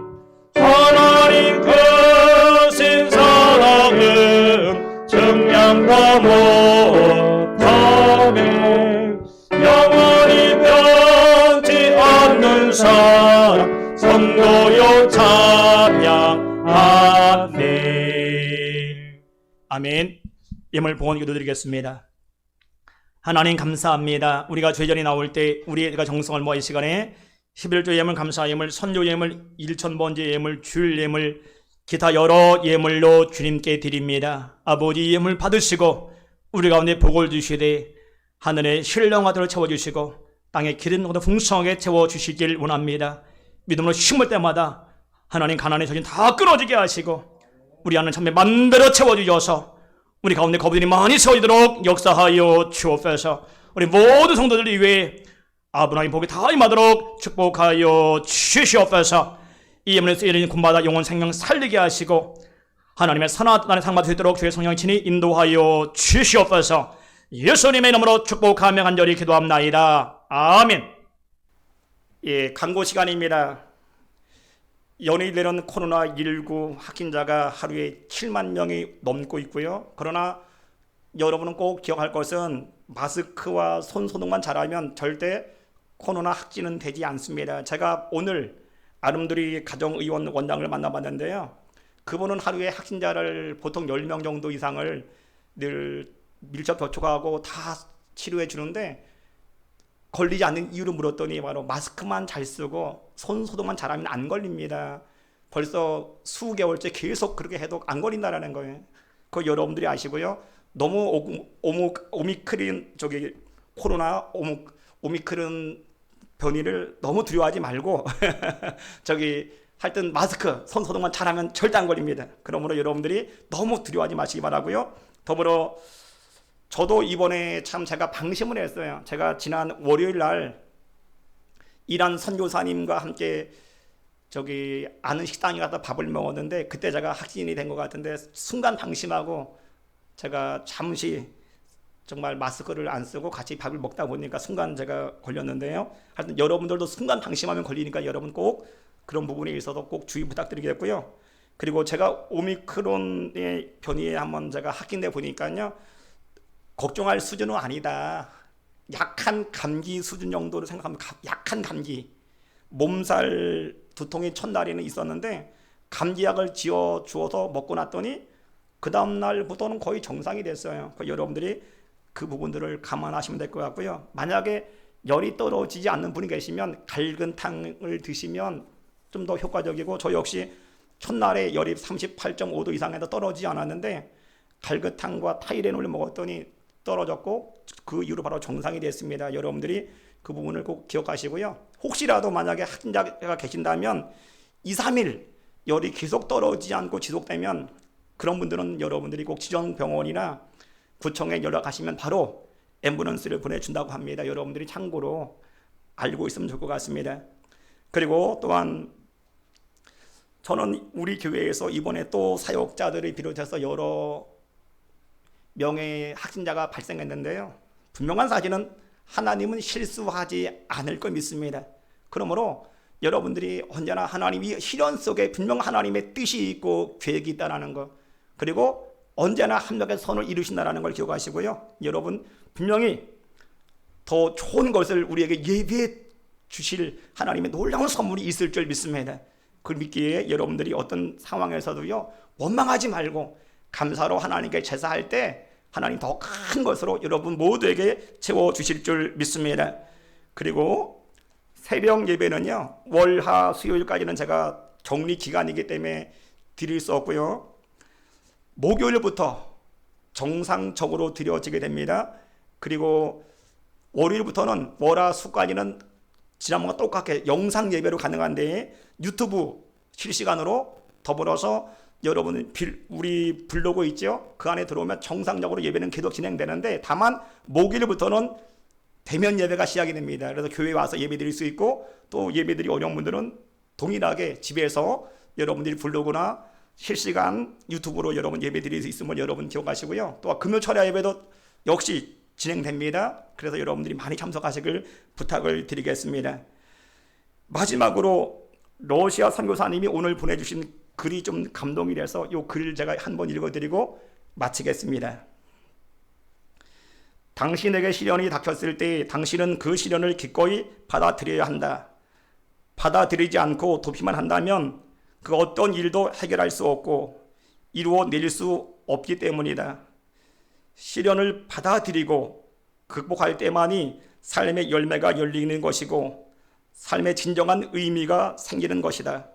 하나님 크신 사랑은 증량도 못하네. 영원히 변치 않는 사랑 성도여 찬양하네. 아멘. 예물 봉헌 기도드리겠습니다. 하나님 감사합니다. 우리가 죄전이 나올 때 우리가 정성을 모아 이 시간에 11조 예물, 감사 예물, 선조 예물, 1,000번째 예물, 주일 예물, 기타 여러 예물로 주님께 드립니다. 아버지 예물 받으시고 우리 가운데 복을 주시되 하늘의 신령하도록 채워주시고 땅의 기름 모두 풍성하게 채워주시길 원합니다. 믿음으로 심을 때마다 하나님 가난의 소진 다 끊어지게 하시고 우리 안은 참에 만대로 채워주셔서 우리 가운데 거부들이 많이 세워지도록 역사하여 주옵소서. 우리 모든 성도들 위해 아브라함의 복이 다 임하도록 축복하여 주시옵소서. 이 예물에 쓰이는 군마다 영혼 생명 살리게 하시고 하나님의 선한 땅에 상 받을 수 있도록 주의 성령 친히 인도하여 주시옵소서. 예수님의 이름으로 축복하며 간절히 기도합나이다. 아멘. 예, 광고 시간입니다. 연이되는 코로나19 확진자가 하루에 7만 명이 넘고 있고요. 그러나 여러분은 꼭 기억할 것은 마스크와 손 소독만 잘하면 절대 코로나 확진은 되지 않습니다. 제가 오늘 아름드리 가정의원 원장을 만나봤는데요. 그분은 하루에 확진자를 보통 10명 정도 이상을 늘 밀접 접촉하고 다 치료해 주는데 걸리지 않는 이유를 물었더니 바로 마스크만 잘 쓰고 손 소독만 잘하면 안 걸립니다. 벌써 수개월째 계속 그렇게 해도 안 걸린다라는 거예요. 그거 여러분들이 아시고요. 너무 오미크린 코로나 오미크론 변이를 너무 두려워하지 말고 하여튼 마스크, 손 소독만 잘하면 절대 안 걸립니다. 그러므로 여러분들이 너무 두려워하지 마시기 바라고요. 더불어 저도 이번에 참 제가 방심을 했어요. 제가 지난 월요일 날 이란 선교사님과 함께 아는 식당에 가서 밥을 먹었는데 그때 제가 확진이 된 것 같은데 순간 방심하고 제가 잠시 정말 마스크를 안 쓰고 같이 밥을 먹다 보니까 순간 제가 걸렸는데요. 하여튼 여러분들도 순간 방심하면 걸리니까 여러분 꼭 그런 부분에 있어서 꼭 주의 부탁드리겠고요. 그리고 제가 오미크론의 변이에 한번 제가 확인돼 보니까요. 걱정할 수준은 아니다. 약한 감기 수준 정도로 생각하면 약한 감기. 몸살 두통이 첫날에는 있었는데 감기약을 지어 주어서 먹고 났더니 그 다음 날부터는 거의 정상이 됐어요. 여러분들이 그 부분들을 감안하시면 될 것 같고요. 만약에 열이 떨어지지 않는 분이 계시면 갈근탕을 드시면 좀 더 효과적이고 저 역시 첫날에 열이 38.5도 이상에도 떨어지지 않았는데 갈근탕과 타이레놀을 먹었더니 떨어졌고 그 이후로 바로 정상이 됐습니다. 여러분들이 그 부분을 꼭 기억하시고요. 혹시라도 만약에 확진자가 계신다면 2, 3일 열이 계속 떨어지지 않고 지속되면 그런 분들은 여러분들이 꼭 지정병원이나 구청에 연락하시면 바로 앰뷸런스를 보내준다고 합니다. 여러분들이 참고로 알고 있으면 좋을 것 같습니다. 그리고 또한 저는 우리 교회에서 이번에 또 사역자들을 비롯해서 여러 명의 확진자가 발생했는데요. 분명한 사실은 하나님은 실수하지 않을 걸 믿습니다. 그러므로 여러분들이 언제나 하나님이 실현 속에 분명 하나님의 뜻이 있고 계획이 있다는 것, 그리고 언제나 합력의 선을 이루신다는 걸 기억하시고요. 여러분 분명히 더 좋은 것을 우리에게 예비해 주실 하나님의 놀라운 선물이 있을 줄 믿습니다. 그 믿기에 여러분들이 어떤 상황에서도요 원망하지 말고 감사로 하나님께 제사할 때 하나님 더 큰 것으로 여러분 모두에게 채워주실 줄 믿습니다. 그리고 새벽 예배는요 월화 수요일까지는 제가 격리 기간이기 때문에 드릴 수 없고요. 목요일부터 정상적으로 드려지게 됩니다. 그리고 월요일부터는 월화 수까지는 지난번과 똑같게 영상 예배로 가능한데 유튜브 실시간으로 더불어서 여러분 우리 블로그 있죠? 그 안에 들어오면 정상적으로 예배는 계속 진행되는데 다만 목요일부터는 대면 예배가 시작이 됩니다. 그래서 교회에 와서 예배 드릴 수 있고 또 예배 드리기 어려운 분들은 동일하게 집에서 여러분들이 블로그나 실시간 유튜브로 여러분 예배 드릴 수 있음을 여러분 기억하시고요. 또 금요 철야 예배도 역시 진행됩니다. 그래서 여러분들이 많이 참석하시길 부탁을 드리겠습니다. 마지막으로 러시아 선교사님이 오늘 보내주신 글이 좀 감동이 돼서 이 글을 제가 한번 읽어드리고 마치겠습니다. 당신에게 시련이 닥쳤을 때 당신은 그 시련을 기꺼이 받아들여야 한다. 받아들이지 않고 도피만 한다면 그 어떤 일도 해결할 수 없고 이루어낼 수 없기 때문이다. 시련을 받아들이고 극복할 때만이 삶의 열매가 열리는 것이고 삶의 진정한 의미가 생기는 것이다.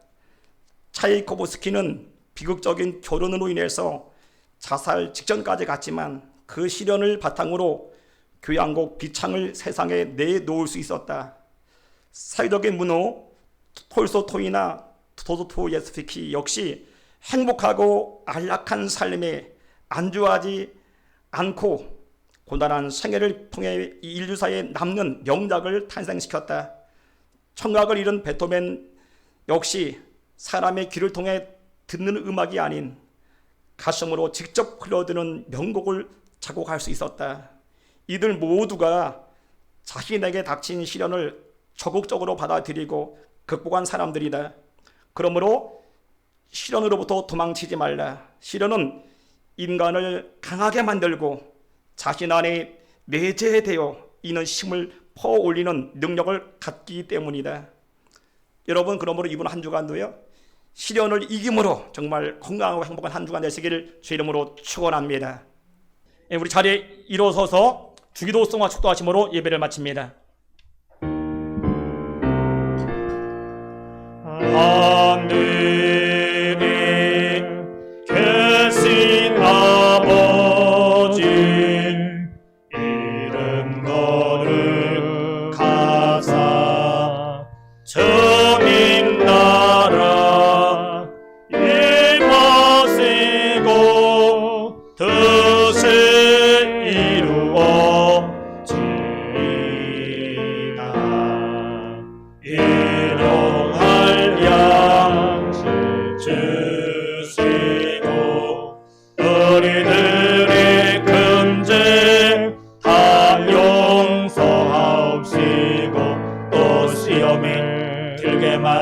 차이코브스키는 비극적인 결혼으로 인해서 자살 직전까지 갔지만 그 시련을 바탕으로 교향곡 비창을 세상에 내놓을 수 있었다. 사회적인 문호 톨스토이나 도스토옙스키 역시 행복하고 안락한 삶에 안주하지 않고 고단한 생애를 통해 인류사에 남는 명작을 탄생시켰다. 청각을 잃은 베토벤 역시 사람의 귀를 통해 듣는 음악이 아닌 가슴으로 직접 흘러드는 명곡을 작곡할 수 있었다. 이들 모두가 자신에게 닥친 시련을 적극적으로 받아들이고 극복한 사람들이다. 그러므로 시련으로부터 도망치지 말라. 시련은 인간을 강하게 만들고 자신 안에 내재되어 있는 힘을 퍼올리는 능력을 갖기 때문이다. 여러분 그러므로 이번 한 주간도요 시련을 이김으로 정말 건강하고 행복한 한 주간 되시기를 주 이름으로 축원합니다. 우리 자리에 일어서서 주기도성화 축도하심으로 예배를 마칩니다. 하늘에 계신 아버지 이름 거룩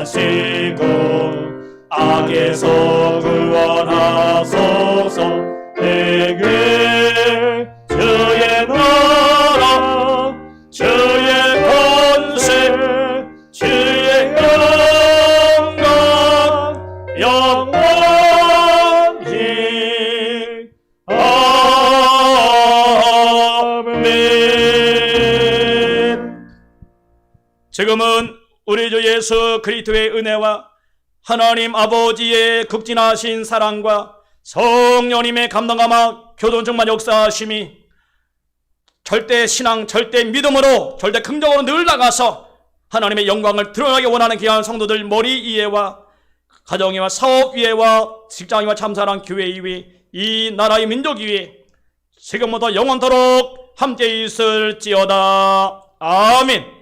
하시고 악에서 구원하소서. 내게 주의 나라 주의 권세 주의 영광 영원히 아멘. 지금은 우리 주 예수 그리스도의 은혜와 하나님 아버지의 극진하신 사랑과 성령님의 감동감화 교통 충만 역사하심이 절대 신앙, 절대 믿음으로, 절대 긍정으로 늘 나가서 하나님의 영광을 드러나게 원하는 귀한 성도들 머리 위에와 가정이와 사업 위에와 직장이와 참사랑 교회 위에 이 나라의 민족 위에 지금부터 영원토록 함께 있을지어다. 아멘.